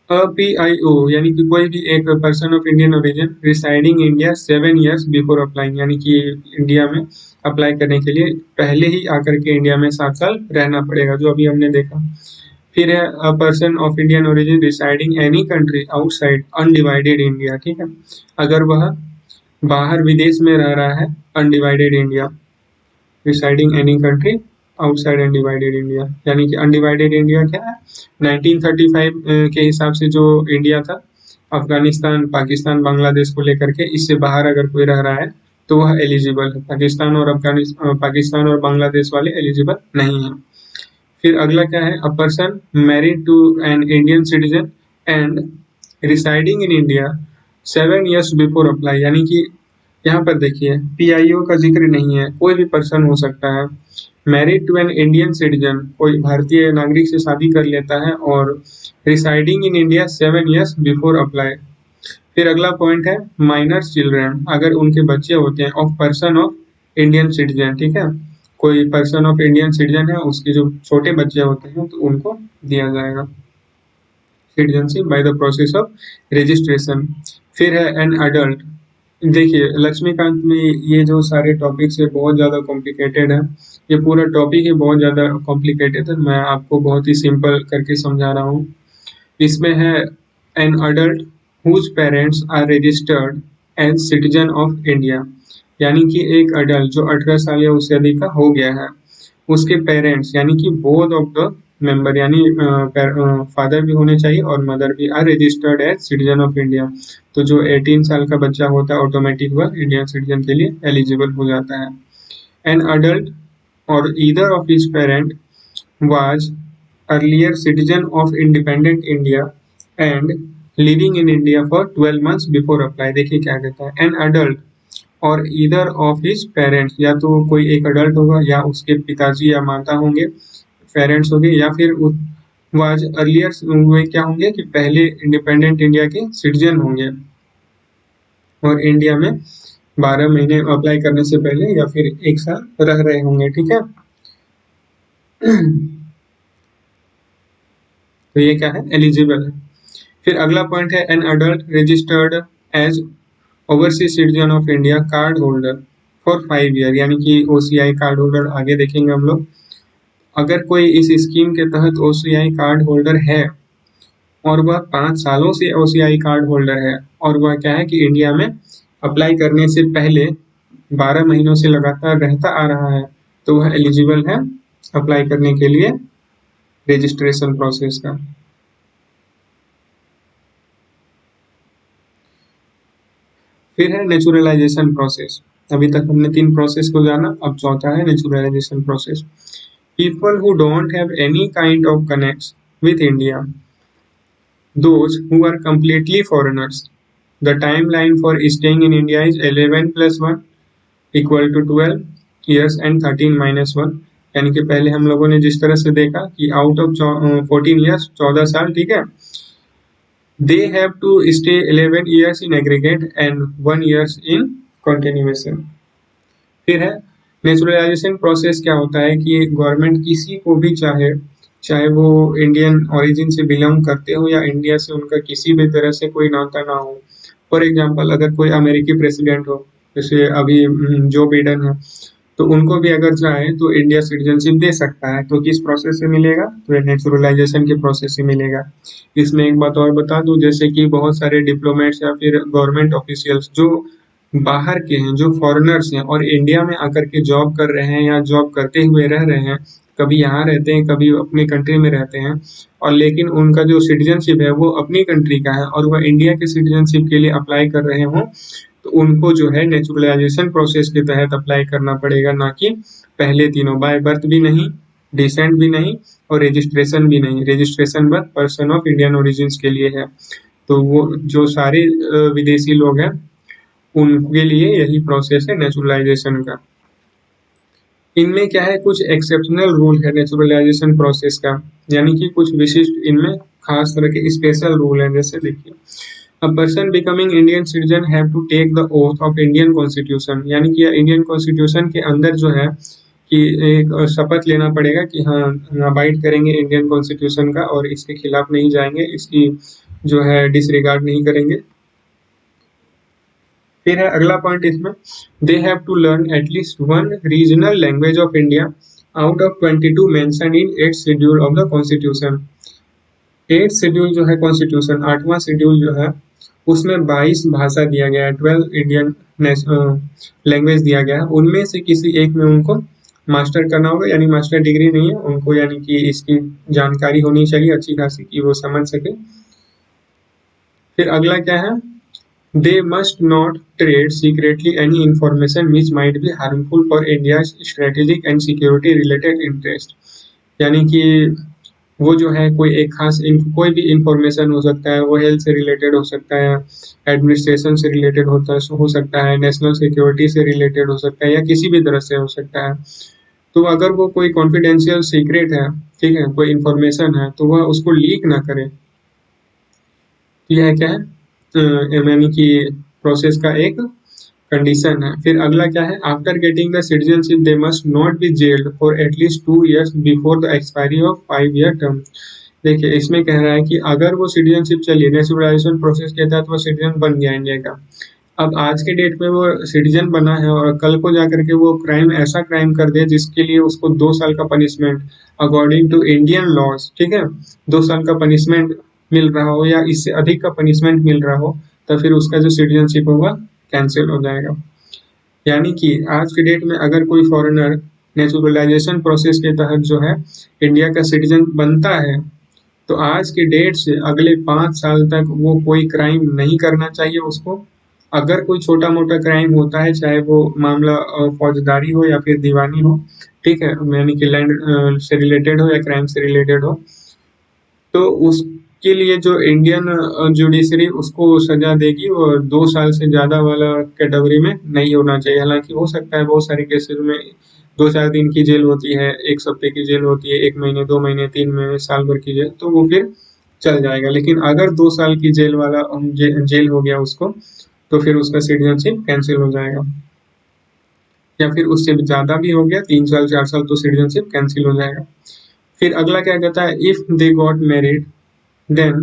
PIO यानी कि कोई भी एक person of Indian origin residing India 7 years before applying, यानी कि इंडिया में अप्लाई करने के लिए पहले ही आकर के इंडिया में 7 साल रहना पड़ेगा, जो अभी हमने देखा। फिर है a person of Indian origin residing any country outside undivided India, ठीक है। अगर वह बाहर विदेश में रह रहा है, undivided India, residing any country outside undivided India, यानी कि अनडिवाइडेड इंडिया क्या है, 1935 के हिसाब से जो इंडिया था, अफगानिस्तान, पाकिस्तान, बांग्लादेश को लेकर के, इससे बाहर अगर कोई रह रहा है तो वह एलिजिबल है। पाकिस्तान और बांग्लादेश वाले एलिजिबल नहीं है। फिर अगला क्या है, a person married to an Indian citizen and residing in India 7 years before apply, यानी कि यहाँ पर देखिए PIO का जिक्र नहीं है, कोई भी पर्सन हो सकता है। Married to an Indian citizen, कोई भारतीय नागरिक से शादी कर लेता है, और residing in India 7 years before apply. फिर अगला पॉइंट है माइनर चिल्ड्रन, अगर उनके बच्चे होते हैं, of person of Indian citizen, ठीक है। कोई पर्सन ऑफ इंडियन सिटीजन है, उसके जो छोटे बच्चे होते हैं, तो उनको दिया जाएगा citizenship by the process of registration. फिर है एन अडल्ट। देखिए लक्ष्मीकांत में ये जो सारे टॉपिक्स है बहुत ज़्यादा कॉम्प्लिकेटेड है, ये पूरा टॉपिक ही बहुत ज़्यादा कॉम्प्लिकेटेड है, मैं आपको बहुत ही सिंपल करके समझा रहा हूँ। इसमें है an adult whose parents are registered as citizen of India, यानी कि एक अडल्ट जो 18 साल या उससे अधिक का हो गया है, उसके पेरेंट्स यानी कि बोथ ऑफ द मेंबर, यानी फादर भी होने चाहिए और मदर भी, are registered as citizen of India, तो जो 18 साल का बच्चा होता है ऑटोमेटिक वह इंडियन सिटीजन के लिए एलिजिबल हो जाता है। एन अडल्ट और either of his parent was earlier citizen of independent India and living in India for 12 months before apply. देखिए क्या कहता है, एन अडल्ट और ईदर ऑफ हिज पेरेंट्स, या तो कोई एक अडल्ट होगा या उसके पिताजी या माता होंगे, पेरेंट्स होंगे, या फिर वाज अर्लियर वे क्या होंगे कि पहले इंडिपेंडेंट इंडिया के सिटीजन होंगे और इंडिया में 12 महीने अप्लाई करने से पहले या फिर 1 साल रह रहे होंगे, ठीक है। तो ये क्या है, एलिजिबल है। फिर अगला पॉइंट है an adult registered as overseas citizen of India card holder for 5 year, यानी कि OCI कार्ड होल्डर आगे देखेंगे हम लोग। अगर कोई इस स्कीम के तहत OCI कार्ड होल्डर है और वह 5 सालों से OCI कार्ड होल्डर है, और वह क्या है कि इंडिया में अप्लाई करने से पहले 12 महीनों से लगातार रहता आ रहा है तो वह एलिजिबल है अप्लाई करने के लिए रजिस्ट्रेशन प्रोसेस का। फिर है नेचुरलाइजेशन प्रोसेस। अभी तक हमने 3 प्रोसेस को जाना, अब चौथा है naturalisation process. People who don't have any kind of connects with India, those who are completely foreigners. The timeline for staying in India is 11 plus 1 equal to 12 years and 13 minus 1। यानी कि पहले हम लोगों ने जिस तरह से देखा कि आउट ऑफ 14 ईयर्स 14 साल, ठीक है, they have to stay 11 years in aggregate and 1 years in continuation। फिर है नेचुरलाइजेशन प्रोसेस। क्या होता है कि गवर्नमेंट किसी को भी चाहे चाहे वो इंडियन ओरिजिन से बिलोंग करते हो या इंडिया से उनका किसी भी तरह से कोई नाता ना हो। फॉर एग्जांपल अगर कोई अमेरिकी प्रेसिडेंट हो, जैसे अभी जो बिडेन है, तो उनको भी अगर चाहे तो इंडिया सिटीजनशिप दे सकता है। तो किस प्रोसेस से मिलेगा? तो नेचुरलाइजेशन के प्रोसेस से मिलेगा। इसमें एक बात और बता दूं, जैसे कि बहुत सारे डिप्लोमेट्स या फिर गवर्नमेंट ऑफिशियल्स जो बाहर के हैं, जो फॉरेनर्स हैं और इंडिया में आकर के जॉब कर रहे हैं या जॉब करते हुए रह रहे हैं, कभी यहाँ रहते हैं कभी अपनी कंट्री में रहते हैं, और लेकिन उनका जो सिटीजनशिप है वो अपनी कंट्री का है और वह इंडिया के सिटीजनशिप के लिए अप्लाई कर रहे हों, तो उनको जो है नेचुरलाइजेशन प्रोसेस के तहत अप्लाई करना पड़ेगा, ना कि पहले तीनों। बाय बर्थ भी नहीं, डिसेंट भी नहीं और रजिस्ट्रेशन भी नहीं। रजिस्ट्रेशन बस पर्सन ऑफ इंडियन ओरिजिन के लिए है। तो वो जो सारे विदेशी लोग हैं उनके लिए यही प्रोसेस है नेचुरलाइजेशन का। इनमें क्या है, कुछ एक्सेप्शनल रूल है नेचुरलाइजेशन प्रोसेस का, यानी कि कुछ विशिष्ट इनमें खास तरह के स्पेशल रूल हैं। जैसे देखिए, a person becoming Indian citizen have to take the oath of Indian constitution, यानी कि इंडियन कॉन्स्टिट्यूशन के अंदर जो है कि एक शपथ लेना पड़ेगा कि हाँ, अबाइड करेंगे इंडियन कॉन्स्टिट्यूशन का और इसके खिलाफ नहीं जाएंगे, इसकी जो है डिसरिगार्ड नहीं करेंगे। फिर है अगला पॉइंट इसमें, they have to learn at least one regional language of India out of 22 mention in 8th schedule of the constitution. 8th schedule जो है कॉन्स्टिट्यूशन, 8वां शेड्यूल जो है, उसमें 22 भाषा दिया गया है, 12 इंडियन लैंग्वेज दिया गया है। उनमें से किसी एक में उनको मास्टर करना होगा, यानी मास्टर डिग्री नहीं है उनको, यानी कि इसकी जानकारी होनी चाहिए अच्छी खासी कि वो समझ सके। फिर अगला क्या है, they must not trade secretly any information which might be harmful for India's strategic and security related interest। यानी कि वो जो है कोई एक खास कोई भी इंफॉर्मेशन हो सकता है, वो हेल्थ से रिलेटेड हो सकता है, एडमिनिस्ट्रेशन से रिलेटेड हो सकता है, नेशनल सिक्योरिटी से रिलेटेड हो सकता है या किसी भी तरह से हो सकता है। तो अगर वो कोई कॉन्फिडेंशियल सीक्रेट है, ठीक है, कोई इंफॉर्मेशन है, तो वह उसको लीक ना करे। यह क्या है, यानी कि प्रोसेस का एक कंडीशन है। फिर अगला क्या है, after getting the citizenship they must not be gelled for at least 2 years before the expiry of 5 year term. देखिए इसमें कह रहा है कि अगर वो सिटीजनशिप चलिए नेचुरलाइजेशन प्रोसेस के तहत वो सिटीजन बन गया इंडिया का, अब आज के डेट में वो सिटीजन बना है और कल को जाकर के वो क्राइम ऐसा क्राइम कर दे जिसके लिए उसको 2 साल का punishment according to Indian laws, ठीक है, 2 साल का पनिशमेंट मिल रहा हो या इससे अधिक का पनिशमेंट मिल रहा हो, तो फिर उसका जो सिटीजनशिप होगा कैंसिल हो जाएगा। यानी कि आज के डेट में अगर कोई फॉरेनर नेचुरलाइजेशन प्रोसेस के तहत जो है इंडिया का सिटीजन बनता है, तो आज के डेट से अगले 5 साल तक वो कोई क्राइम नहीं करना चाहिए उसको। अगर कोई छोटा मोटा क्राइम होता है, चाहे वो मामला फौजदारी हो या फिर दीवानी हो, ठीक है, यानी कि लैंड से रिलेटेड हो या क्राइम से रिलेटेड हो, तो उसके लिए जो इंडियन जुडिशरी उसको सजा देगी और 2 साल से ज़्यादा वाला कैटेगरी में नहीं होना चाहिए। हालांकि हो सकता है बहुत सारे केसेस में 2-4 दिन की जेल होती है, 1 हफ्ते की जेल होती है, 1 महीने, 2 महीने, 3 महीने, साल भर की जेल, तो वो फिर चल जाएगा। लेकिन अगर 2 साल की जेल वाला जेल हो गया उसको, तो फिर उसका सिटीजनशिप कैंसिल हो जाएगा। या फिर उससे ज़्यादा भी हो गया, 3 साल 4 साल, तो सिटीजनशिप कैंसिल हो जाएगा। फिर अगला क्या कहता है, if they got married then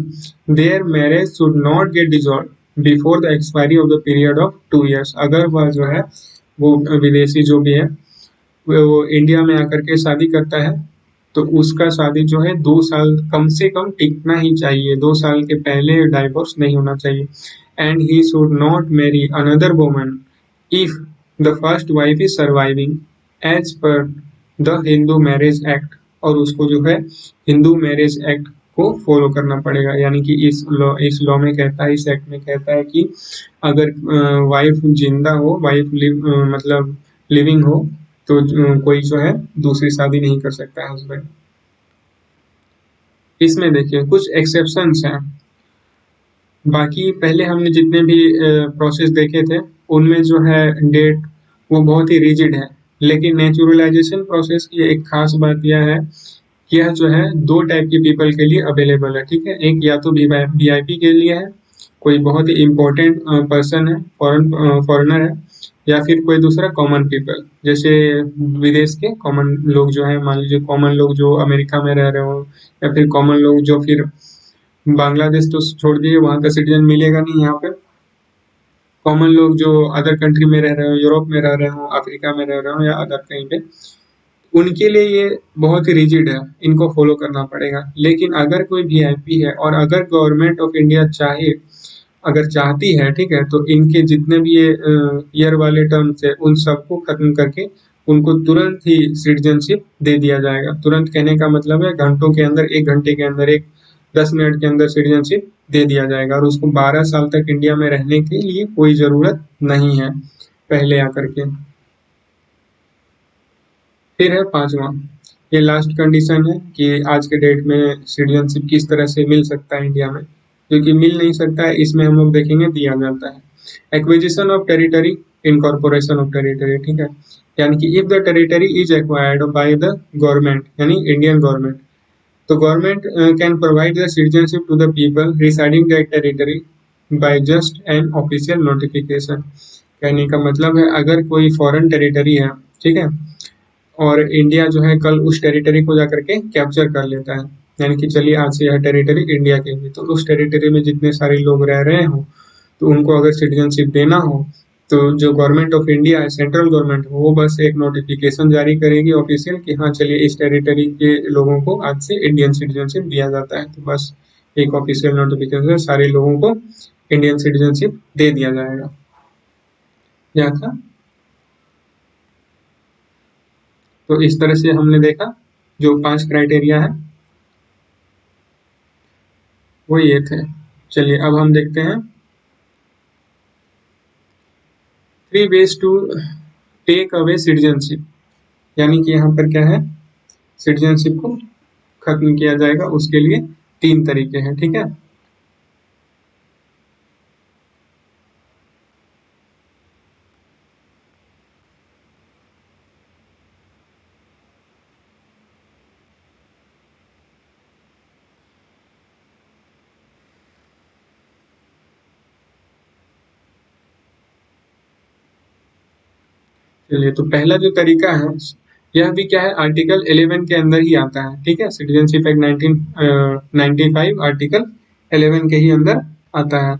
their marriage should not get dissolved before the expiry of the period of 2 years। अगर वह जो है वो विदेशी जो भी है वो इंडिया में आकर के शादी करता है, तो उसका शादी जो है 2 साल कम से कम टिकना ही चाहिए, 2 साल के पहले डाइवोर्स नहीं होना चाहिए। And he should not marry another woman if the first wife is surviving as per the Hindu marriage act. और उसको जो है हिंदू मैरिज एक्ट को फॉलो करना पड़ेगा, यानी कि इस लॉ में कहता है, इस एक्ट में कहता है कि अगर वाइफ जिंदा हो, वाइफ मतलब लिविंग हो, तो कोई जो है दूसरी शादी नहीं कर सकता है हस्बैंड। इसमें देखिए कुछ एक्सेप्शंस हैं। बाकी पहले हमने जितने भी प्रोसेस देखे थे उनमें जो है डेट वो बहुत ही रिजिड है, लेकिन नेचुरलाइजेशन प्रोसेस की एक खास बात यह है कि यह जो है दो टाइप के पीपल के लिए अवेलेबल है, ठीक है। एक या तो वीआईपी के लिए है, कोई बहुत ही इम्पोर्टेंट पर्सन है, फॉरेनर है, या फिर कोई दूसरा कॉमन पीपल, जैसे विदेश के कॉमन लोग जो है, मान लीजिए कॉमन लोग जो अमेरिका में रह रहे हो, या फिर कॉमन लोग जो फिर बांग्लादेश तो छोड़ दिए, वहाँ का सिटीजन मिलेगा नहीं यहाँ पे। कॉमन लोग जो अदर कंट्री में रह रहे हो, यूरोप में रह रहे हो, अफ्रीका में रह रहे हो, या अदर कहीं पे, उनके लिए ये बहुत ही रिजिड है, इनको फॉलो करना पड़ेगा। लेकिन अगर कोई वीआईपी है और अगर गवर्नमेंट ऑफ इंडिया चाहे, अगर चाहती है, ठीक है, तो इनके जितने भी ये ईयर वाले टर्म्स है उन सबको खत्म करके उनको तुरंत ही सिटीजनशिप दे दिया जाएगा। तुरंत कहने का मतलब है घंटों के अंदर, 1 घंटे के अंदर, एक 10 मिनट के अंदर सिटीजनशिप दे दिया जाएगा, और उसको 12 साल तक इंडिया में रहने के लिए कोई जरूरत नहीं है पहले आकर के। फिर है पांचवा, ये लास्ट कंडीशन है कि आज के डेट में सिटीजनशिप किस तरह से मिल सकता है इंडिया में, क्योंकि मिल नहीं सकता है, इसमें हम लोग देखेंगे दिया जाता है acquisition of territory, incorporation of territory, ठीक है। यानी कि if the territory is acquired by the government, यानी इंडियन गवर्नमेंट, तो government can provide the citizenship to the people residing that territory by just an official notification. कहने का मतलब है अगर कोई फॉरेन टेरिटरी है, ठीक है, और इंडिया जो है कल उस टेरिटरी को जाकर के कैप्चर कर लेता है, यानी कि चलिए आज से यह टेरिटरी इंडिया की है, तो उस टेरिटरी में जितने सारे लोग रह रहे हो, तो उनको अगर सिटीजनशिप देना हो, तो जो गवर्नमेंट ऑफ इंडिया है, सेंट्रल गवर्नमेंट, वो बस एक नोटिफिकेशन जारी करेगी ऑफिशियल कि हाँ चलिए इस टेरिटरी के लोगों को आज से इंडियन सिटीजनशिप दिया जाता है। तो बस एक ऑफिशियल नोटिफिकेशन सारे लोगों को इंडियन सिटीजनशिप दे दिया जाएगा। क्या था, तो इस तरह से हमने देखा जो 5 क्राइटेरिया है वो ये थे। चलिए अब हम देखते हैं 3 ways to take away citizenship, यानी कि यहाँ पर क्या है, सिटीजनशिप को खत्म किया जाएगा, उसके लिए 3 तरीके हैं, ठीक है। चलिए तो पहला जो तरीका है, यह भी क्या है, आर्टिकल 11 के अंदर ही आता है, ठीक है। सिटीजनशिप एक्ट 1995 आर्टिकल 11 के ही अंदर आता है।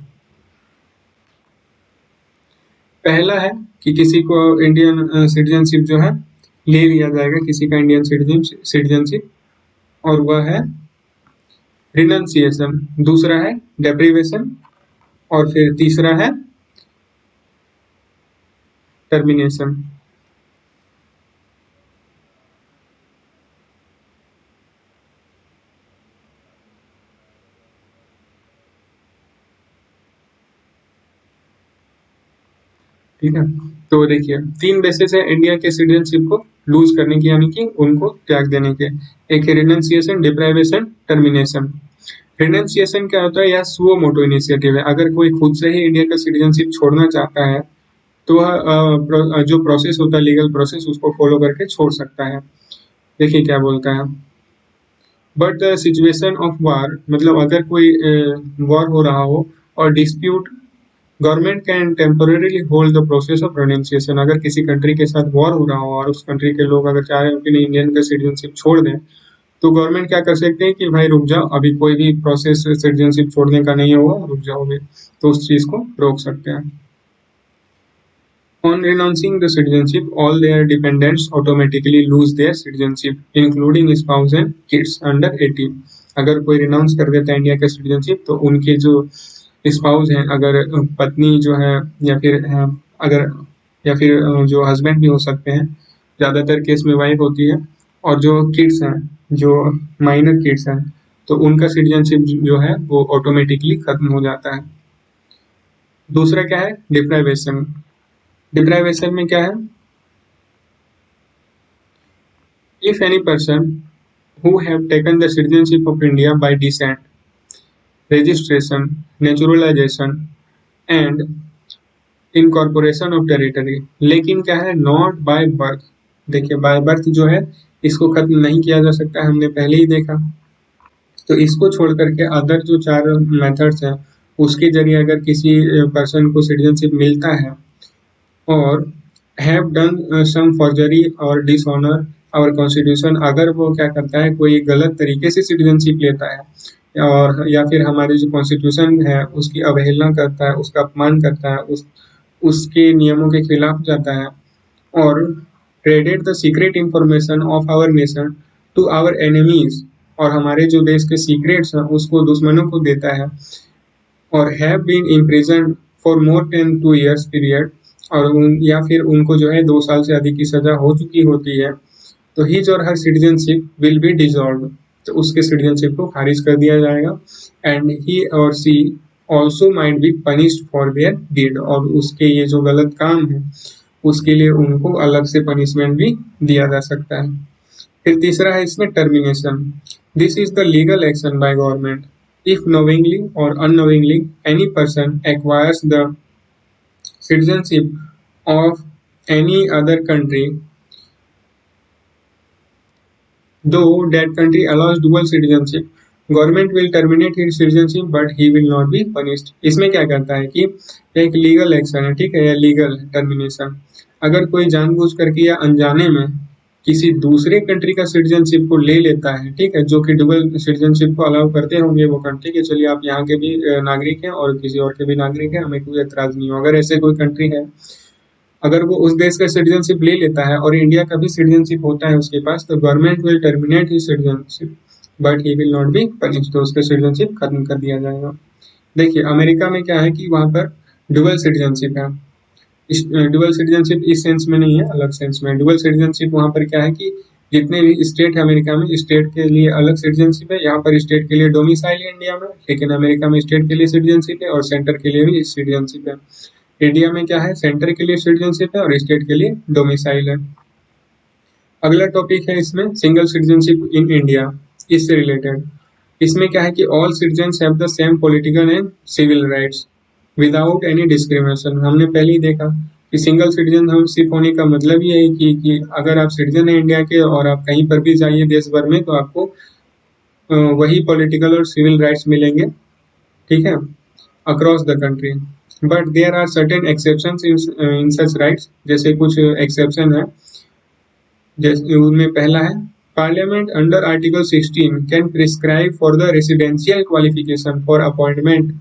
पहला है कि किसी को इंडियन सिटीजनशिप जो है ले लिया जाएगा, किसी का इंडियन सिटीजनशिप, और वह है रिनंसिएशन, दूसरा है डेप्रिवेशन, और फिर तीसरा है टर्मिनेशन। ठीक है, तो देखिए 3 बेसिस है इंडिया के सिटीजनशिप को लूज करने की, यानी कि उनको त्याग देने के। एक है रिनंसिएशन, डिप्राइवेशन, टर्मिनेशन। रिनंसिएशन क्या होता है, यह सुओ मोटो इनिशिएटिव है, अगर कोई खुद से ही इंडिया का सिटीजनशिप छोड़ना चाहता है तो वह जो प्रोसेस होता है, लीगल प्रोसेस, उसको फॉलो करके छोड़ सकता है। देखिए क्या बोलता है, but the situation of war, मतलब अगर कोई वॉर हो रहा हो और dispute, government can temporarily hold the process of renunciation. अगर किसी कंट्री के साथ वॉर हो रहा हो और उस कंट्री के लोग अगर चाह रहे हो कि नहीं इंडियन का सिटीजनशिप छोड़ दें, तो गवर्नमेंट क्या कर सकते हैं कि भाई रुक जाओ, अभी कोई भी प्रोसेस सिटीजनशिप छोड़ने का नहीं होगा, रुक जाओगे, तो उस चीज को रोक सकते हैं। On renouncing the citizenship, all their dependents automatically lose their citizenship, including spouse and kids under 18. अगर कोई रिनाउंस कर देता है इंडिया का सिटीजनशिप तो उनके जो स्पाउस हैं, अगर पत्नी जो है या फिर अगर या फिर जो हस्बैंड भी हो सकते हैं, ज़्यादातर केस में वाइफ होती है, और जो किड्स हैं, जो माइनर किड्स हैं, तो उनका सिटीजनशिप जो है वो ऑटोमेटिकली खत्म हो जाता है। दूसरा क्या है? डिप्राइवेशन। डिप्राइवेशन में क्या है? If any person who have taken the citizenship of India by descent, registration, naturalization and incorporation of territory, लेकिन क्या है? Not by birth। देखिए by birth जो है इसको खत्म नहीं किया जा सकता, हमने पहले ही देखा। तो इसको छोड़ करके अदर जो 4 मेथड्स हैं उसके जरिए अगर किसी पर्सन को सिटीजनशिप मिलता है और हैव डन सम फॉर्जरी और डिसऑनर आवर कॉन्स्टिट्यूशन, अगर वो क्या करता है, कोई गलत तरीके से सिटीजनशिप लेता है और या फिर हमारे जो कॉन्स्टिट्यूशन है उसकी अवहेलना करता है, उसका अपमान करता है, उसके नियमों के खिलाफ जाता है, और traded the secret information of our nation to our enemies, और हमारे जो देश के सीक्रेट्स हैं उसको दुश्मनों को देता है, और have been imprison for more than 2 years period, और या फिर उनको जो है 2 साल से अधिक की सजा हो चुकी होती है, तो हिज और हर सिटीजनशिप विल बी डिसॉल्व, तो उसके सिटीजनशिप को खारिज कर दिया जाएगा। एंड ही और she also might be punished for their deed, और उसके ये जो गलत काम है उसके लिए उनको अलग से पनिशमेंट भी दिया जा सकता है। फिर तीसरा है इसमें termination. This is the legal action by government if knowingly or unknowingly any person acquires the citizenship of any other country, though that country allows dual citizenship, government will terminate his citizenship but he will not be punished। इसमें क्या करता है कि एक legal action है, ठीक है, या लीगल टर्मिनेशन। अगर कोई जानबूझ करके या अनजाने में किसी दूसरे कंट्री का सिटीजनशिप को ले लेता है, ठीक है, जो कि डुअल सिटीजनशिप को अलाउ करते होंगे वो कंट्री के, चलिए आप यहाँ के भी नागरिक हैं और किसी और के भी नागरिक हैं, हमें कोई एतराज नहीं हो। अगर ऐसे कोई कंट्री है, अगर वो उस देश का सिटीजनशिप ले लेता है और इंडिया का भी सिटीजनशिप होता है उसके पास, तो government will terminate his citizenship but he will not be punished, तो उसका सिटीजनशिप खत्म कर दिया जाएगा। देखिए अमेरिका में क्या है कि वहाँ पर डुअल सिटीजनशिप है। डुअल सिटीजनशिप इस सेंस में नहीं है, अलग सेंस में। डुअल सिटीजनशिप वहाँ पर क्या है कि जितने भी स्टेट है अमेरिका में, स्टेट के लिए अलग सिटीजनशिप है, यहाँ पर स्टेट के लिए डोमिसाइल है इंडिया में, लेकिन अमेरिका में स्टेट के लिए सिटीजनशिप है और सेंटर के लिए भी सिटीजनशिप है। इंडिया में क्या है? सेंटर के लिए सिटीजनशिप है और स्टेट के लिए डोमिसाइल है। अगला टॉपिक है इसमें सिंगल सिटीजनशिप इन इंडिया, इससे रिलेटेड। इसमें क्या है कि all citizens have the same political and civil rights without any discrimination. हमने पहले ही देखा कि सिंगल सिटीजनशिप होने का मतलब ये है कि अगर आप सिटीजन हैं इंडिया के और आप कहीं पर भी जाइए देश भर में, तो आपको वही पॉलिटिकल और सिविल राइट्स मिलेंगे, ठीक है, across the country. But there are certain exceptions in such rights, जैसे कुछ एक्सेप्शन है, जैसे उनमें पहला है parliament under article 16 can prescribe for the residential qualification for appointment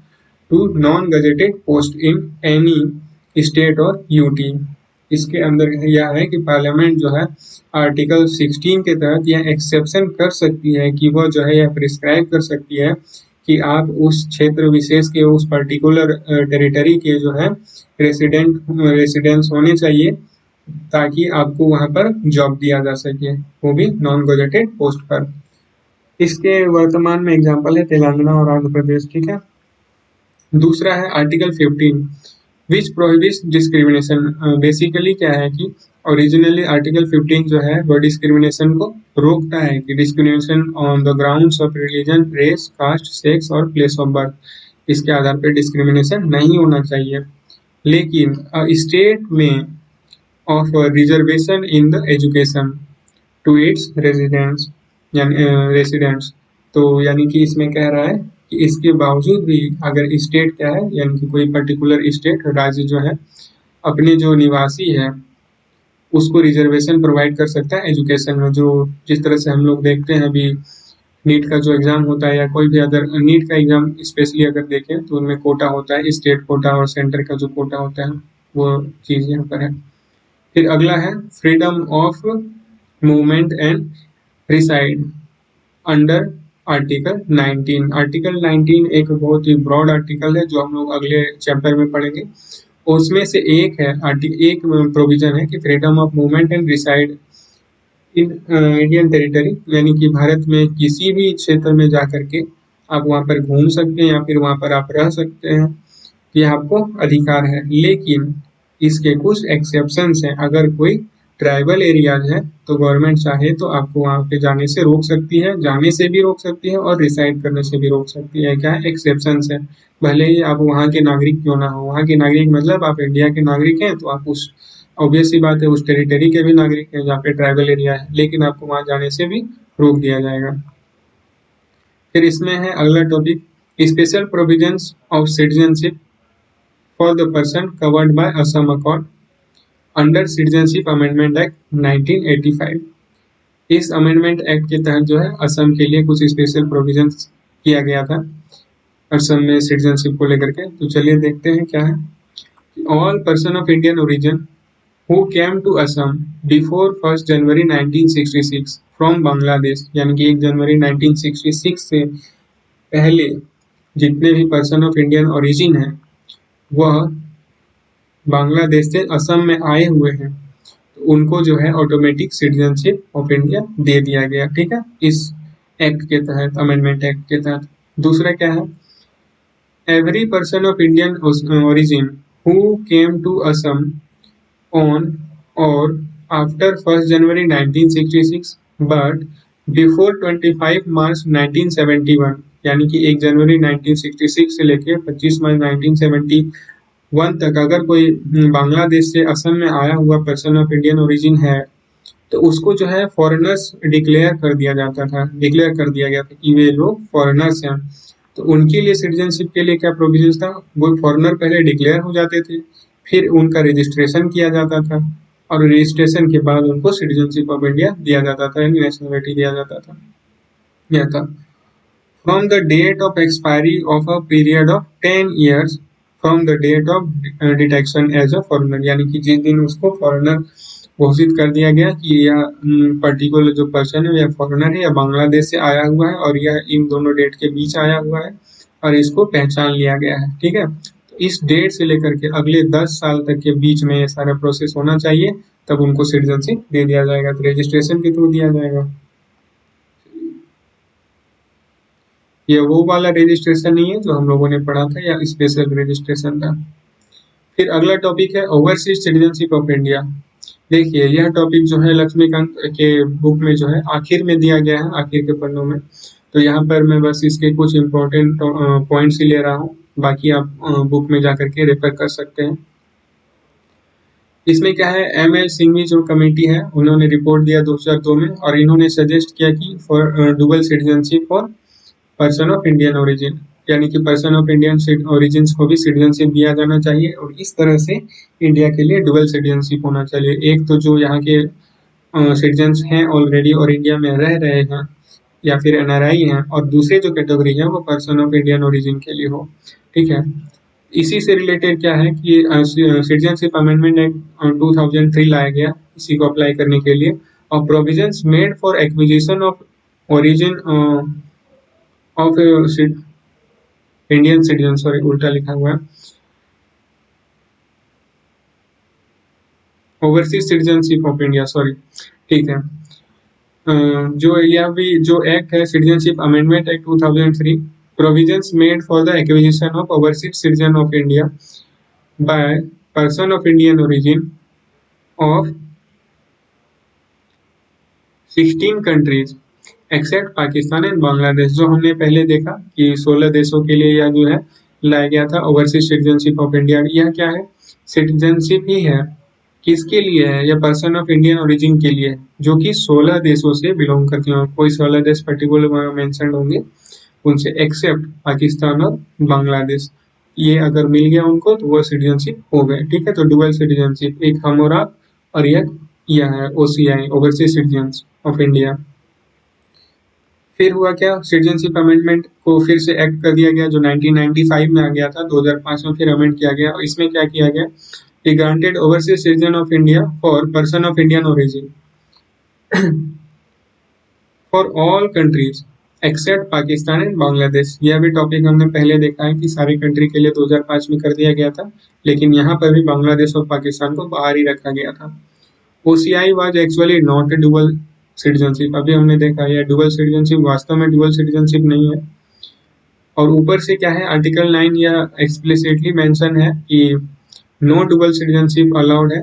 to non gazetted post in any state और यूटी। इसके अंदर यह है कि पार्लियामेंट जो है आर्टिकल 16 के तहत यह एक्सेप्शन कर सकती है कि वह जो है यह प्रिस्क्राइब कर सकती है कि आप उस क्षेत्र विशेष के, उस पर्टिकुलर टेरिटरी के जो है रेसिडेंस होने चाहिए, ताकि आपको वहां पर जॉब दिया जा सके, वो भी नॉन गजेटेड पोस्ट पर। इसके वर्तमान में एग्जाम्पल है तेलंगाना और आंध्र प्रदेश, ठीक है। दूसरा है आर्टिकल 15 विच प्रोहिबिट्स डिस्क्रिमिनेशन। बेसिकली क्या है कि ओरिजिनली आर्टिकल 15 जो है वो डिस्क्रिमिनेशन को रोकता है कि discrimination on the grounds of religion, race, caste, sex और प्लेस ऑफ बर्थ, इसके आधार पर डिस्क्रिमिनेशन नहीं होना चाहिए। लेकिन स्टेट में of reservation in the education to its residents, यानी रेसिडेंट्स, तो यानी कि इसमें कह रहा है कि इसके बावजूद भी अगर स्टेट क्या है, यानी कि कोई पर्टिकुलर स्टेट, राज्य जो है, अपने जो निवासी है उसको रिजर्वेशन प्रोवाइड कर सकता है एजुकेशन में। जो जिस तरह से हम लोग देखते हैं अभी नीट का जो एग्जाम होता है या कोई भी अदर नीट का एग्जाम स्पेशली अगर देखें तो उनमें कोटा होता है, स्टेट कोटा और सेंटर का जो कोटा होता है, वो चीज़ यहाँ पर है। फिर अगला है freedom of movement and reside under article 19। Article 19 एक बहुत ही ब्रॉड आर्टिकल है जो हम लोग अगले चैप्टर में पढ़ेंगे। उसमें से एक है एक प्रोविजन है कि freedom of movement and reside in Indian territory, यानी कि भारत में किसी भी क्षेत्र में जा करके आप वहाँ पर घूम सकते हैं या फिर वहाँ पर आप रह सकते हैं, ये आपको अधिकार है। लेकिन इसके कुछ एक्सेप्शंस हैं। अगर कोई ट्राइबल एरियाज है तो गवर्नमेंट चाहे तो आपको वहाँ पे जाने से रोक सकती है, जाने से भी रोक सकती है और रिसाइड करने से भी रोक सकती है। क्या एक्सेप्शंस है? भले ही आप वहाँ के नागरिक क्यों ना हो, वहाँ के नागरिक मतलब आप इंडिया के नागरिक हैं तो आप उस ऑब्वियस सी बात है उस टेरिटरी के भी नागरिक हैं जहाँ पे ट्राइबल एरिया है, लेकिन आपको वहाँ जाने से भी रोक दिया जाएगा। फिर इसमें है अगला topic special provisions of citizenship for the person covered by Assam accord under citizenship amendment act 1985। इस अमेंडमेंट एक्ट के तहत जो है असम के लिए कुछ स्पेशल प्रोविजंस किया गया था असम में सिटीजनशिप को लेकर के। तो चलिए देखते हैं क्या है। All person of Indian origin who came to Assam before 1st January 1966 from Bangladesh, यानी कि 1 जनवरी 1966 से पहले जितने भी पर्सन ऑफ इंडियन ओरिजिन हैं वह बांग्लादेश से असम में आए हुए हैं, तो उनको जो है ऑटोमेटिक सिटीजनशिप ऑफ इंडिया दे दिया गया। ठीक है, इस एक्ट के तहत, अमेंडमेंट एक्ट के तहत। दूसरा क्या है, every person of Indian origin who came to Assam on or after 1st January 1966 but before 25 March 1971, यानी कि 1 जनवरी 1966 से लेके 25 मार्च 1971 तक अगर कोई बांग्लादेश से असम में आया हुआ पर्सन ऑफ इंडियन ओरिजिन है तो उसको जो है फॉरेनर्स डिक्लेयर कर दिया जाता था, डिक्लेयर कर दिया गया था कि वे लोग फॉरेनर्स हैं। तो उनके लिए सिटीजनशिप के लिए क्या प्रोविजन था, वो फॉरेनर पहले डिक्लेयर हो जाते थे, फिर उनका रजिस्ट्रेशन किया जाता था और रजिस्ट्रेशन के बाद उनको सिटीजनशिप ऑफ इंडिया दिया जाता था, यानी नेशनलिटी दिया जाता था। यह था from the date of expiry of a period of 10 years from the date of detection as a foreigner, यानी कि जिस दिन उसको फॉरेनर घोषित कर दिया गया कि यह पर्टिकुलर जो पर्सन है यह फॉरेनर है या बांग्लादेश से आया हुआ है और यह इन दोनों डेट के बीच आया हुआ है और इसको पहचान लिया गया है। ठीक है, तो इस डेट से लेकर के अगले 10 साल तक के बीच में ये सारा प्रोसेस होना चाहिए, तब उनको सिटीजनशिप दे दिया जाएगा। तो रजिस्ट्रेशन के थ्रू दिया जाएगा। ये वो वाला रजिस्ट्रेशन नहीं है जो हम लोगों ने पढ़ा था, या स्पेशल रजिस्ट्रेशन था। फिर अगला टॉपिक है ओवरसीज सिटीजनशिप ऑफ इंडिया। देखिए यह टॉपिक जो है लक्ष्मीकांत के बुक में जो है आखिर में दिया गया है, आखिर के पन्नों में। तो यहाँ पर मैं बस इसके कुछ इम्पोर्टेंट पॉइंट्स ही ले रहा हूँ, बाकी आप बुक में जाकर के रेफर कर सकते हैं। इसमें क्या है, एम.एल. सिंघवी जो कमेटी है उन्होंने रिपोर्ट दिया 2002 में और इन्होंने सजेस्ट किया कि for dual citizenship for person of Indian origin, यानी कि पर्सन ऑफ इंडियन ओरिजिन को भी सिटीजनशिप दिया जाना चाहिए और इस तरह से इंडिया के लिए डुअल सिटीजनशिप होना चाहिए। एक तो जो यहाँ के सिटीजन्स हैं ऑलरेडी और इंडिया में रह रहे हैं या फिर एनआरआई हैं, और दूसरे जो कैटेगरी है वो पर्सन ऑफ इंडियन ओरिजिन के लिए हो। ठीक है, इसी से रिलेटेड क्या है कि सिटीजनशिप अमेंडमेंट एक्ट 2003 लाया गया इसी को अप्लाई करने के लिए, और provisions made for acquisition of origin of Indian citizen, sorry उल्टा लिखा हुआ है, overseas citizenship of India, sorry. ठीक है, जो यह भी जो एक्ट है citizenship amendment act 2003, provisions made for the acquisition of overseas citizen of India by person of Indian origin of 16 countries except Pakistan and Bangladesh. जो हमने पहले देखा कि 16 देशों के लिए यह जो है लाया गया था ओवरसीज सिटीजनशिप ऑफ इंडिया। यह क्या है, सिटीजनशिप ही है। किसके लिए है, यह पर्सन ऑफ इंडियन ओरिजिन के लिए, जो कि 16 देशों से बिलोंग करते हैं। कोई 16 देश पर्टिकुलर मेंशन होंगे उनसे, एक्सेप्ट पाकिस्तान और बांग्लादेश। ये अगर मिल गया उनको तो वो सिटीजनशिप हो गए। ठीक है, तो डुअल सिटीजनशिप, एक हमोरात और यह है OCI, overseas citizens of India. फिर हुआ क्या, सिटीजनशिप अमेंडमेंट को फिर से एक्ट कर दिया गया जो 1995 में आ गया था, 2005 में फिर अमेंड किया गया। और इसमें क्या किया गया, He granted overseas citizen of India for person of Indian origin for all countries except Pakistan and Bangladesh. यह भी टॉपिक हमने पहले देखा है कि सारी कंट्री के लिए 2005 में कर दिया गया था, लेकिन यहाँ पर भी बांग्लादेश और पाकिस्तान को बाहर ही रखा गया था। OCI was actually not A dual citizenship. अभी हमने देखा यह डुअल सिटीजनशिप वास्तव में डुअल सिटीजनशिप नहीं है। और ऊपर से क्या है, आर्टिकल 9 यह एक्सप्लिसिटली मेंशन है कि नो डुअल सिटीजनशिप अलाउड है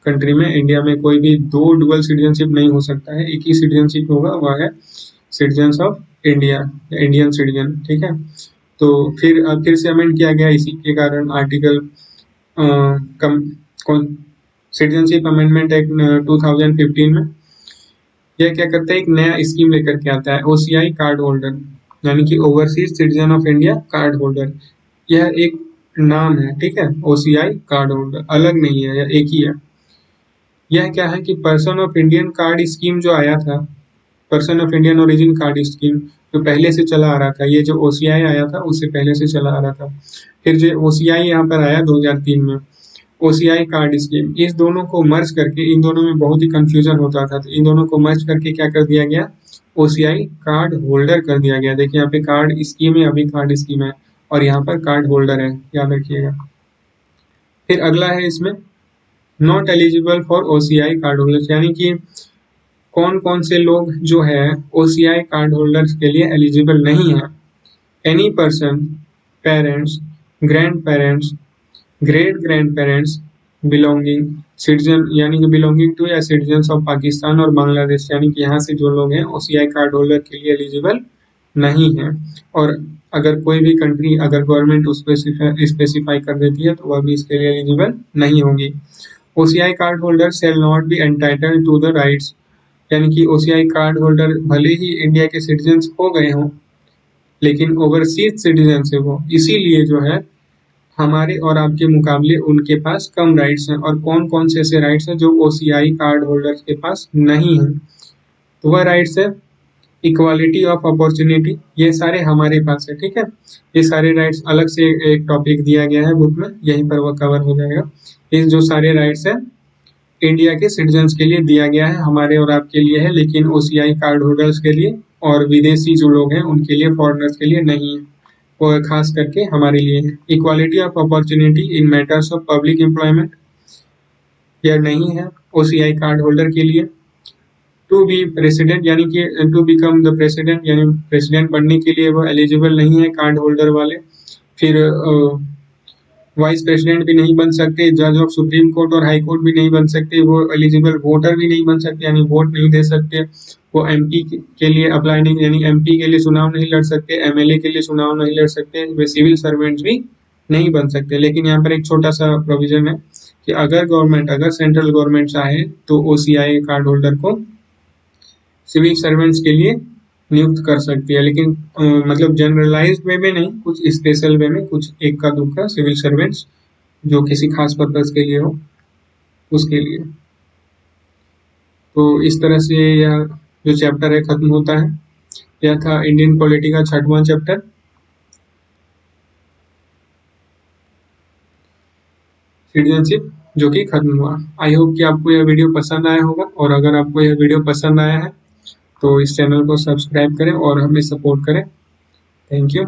कंट्री में। इंडिया में कोई भी दो डुअल सिटीजनशिप नहीं हो सकता है, एक ही सिटीजनशिप होगा, वह है citizens of India, Indian citizen. ठीक है, तो फिर से अमेंड किया गया इसी के कारण आर्टिकल सिटीजनशिप अमेंडमेंट एक्ट 2015 में। यह क्या करता है, एक नया स्कीम लेकर के आता है, OCI कार्ड होल्डर, यानी कि overseas citizen of India card holder. यह एक नाम है, ठीक है, OCI कार्ड होल्डर अलग नहीं है, यह एक ही है। यह क्या है कि person of Indian card scheme जो आया था, person of Indian origin card scheme जो पहले से चला आ रहा था, ये जो OCI आया था उससे पहले से चला आ रहा था। फिर जो OCI यहाँ पर आया 2003 में, OCI कार्ड स्कीम, इस दोनों को मर्ज करके, इन दोनों में बहुत ही कंफ्यूजन होता था, तो इन दोनों को मर्ज करके क्या कर दिया गया, OCI कार्ड होल्डर कर दिया गया। देखिए यहाँ पे कार्ड स्कीम है, अभी कार्ड स्कीम है, और यहाँ पर कार्ड होल्डर है, याद रखिएगा। फिर अगला है इसमें not eligible for OCI card holder, यानी कि कौन कौन से लोग जो है OCI कार्ड होल्डर्स के लिए एलिजिबल नहीं है। Any person, parents, grand parents, great grand parents belonging citizen, यानी कि बिलोंगिंग टू या सिटीजन ऑफ पाकिस्तान और बांग्लादेश, यानी कि यहाँ से जो लोग हैं OCI कार्ड होल्डर के लिए एलिजिबल नहीं है। और अगर कोई भी कंट्री, अगर गवर्नमेंट उस स्पेसिफाई कर देती है तो वह भी इसके लिए एलिजिबल नहीं होगी। OCI card holder shall not be entitled to the rights, यानी कि OCI कार्ड होल्डर भले ही इंडिया के सिटीजन हो गए हों, लेकिन ओवरसीज सिटीजन से वो, इसीलिए जो है हमारे और आपके मुकाबले उनके पास कम राइट्स हैं। और कौन कौन से ऐसे राइट्स हैं जो OCI कार्ड होल्डर्स के पास नहीं हैं, तो वह राइट्स है इक्वालिटी ऑफ अपॉर्चुनिटी, ये सारे हमारे पास है। ठीक है, ये सारे राइट्स अलग से एक टॉपिक दिया गया है बुक में, यहीं पर वह कवर हो जाएगा। ये जो सारे राइट्स है इंडिया के सिटीजन्स के लिए दिया गया है, हमारे और आपके लिए है, लेकिन OCI कार्ड होल्डर्स के लिए और विदेशी जो लोग हैं उनके लिए, फॉरेनर्स के लिए नहीं है, वो खास करके हमारे लिए है। Equality of opportunity in matters of public employment, यह नहीं है OCI कार्ड होल्डर के लिए। टू बी प्रेसिडेंट, यानी कि टू बिकम द प्रेसिडेंट, यानी प्रेसिडेंट बनने के लिए वो एलिजिबल नहीं है कार्ड होल्डर वाले। फिर वाइस प्रेसिडेंट भी नहीं बन सकते, जज ऑफ सुप्रीम कोर्ट और हाई कोर्ट भी नहीं बन सकते, वो एलिजिबल वोटर भी नहीं बन सकते, यानी वोट नहीं दे सकते। वो MP के लिए अप्लाई नहीं, यानी MP के लिए चुनाव नहीं लड़ सकते, MLA के लिए चुनाव नहीं लड़ सकते, वे सिविल सर्वेंट्स भी नहीं बन सकते। लेकिन यहाँ पर एक छोटा सा प्रोविजन है कि अगर गवर्नमेंट, अगर सेंट्रल गवर्नमेंट चाहे तो OCI कार्ड होल्डर को सिविल सर्वेंट्स के लिए नियुक्त कर सकती है, लेकिन मतलब जनरलाइज्ड वे में नहीं, कुछ स्पेशल वे में, कुछ एक का दुक्का सिविल सर्वेंट्स जो किसी खास पर्पज के लिए हो उसके लिए। तो इस तरह से यह जो चैप्टर है खत्म होता है। यह था इंडियन पॉलिटी का 6वां चैप्टर, सिटीजनशिप, जो कि खत्म हुआ। आई होप कि आपको यह वीडियो पसंद आया होगा, और अगर आपको यह वीडियो पसंद आया है तो इस चैनल को सब्सक्राइब करें और हमें सपोर्ट करें। Thank you.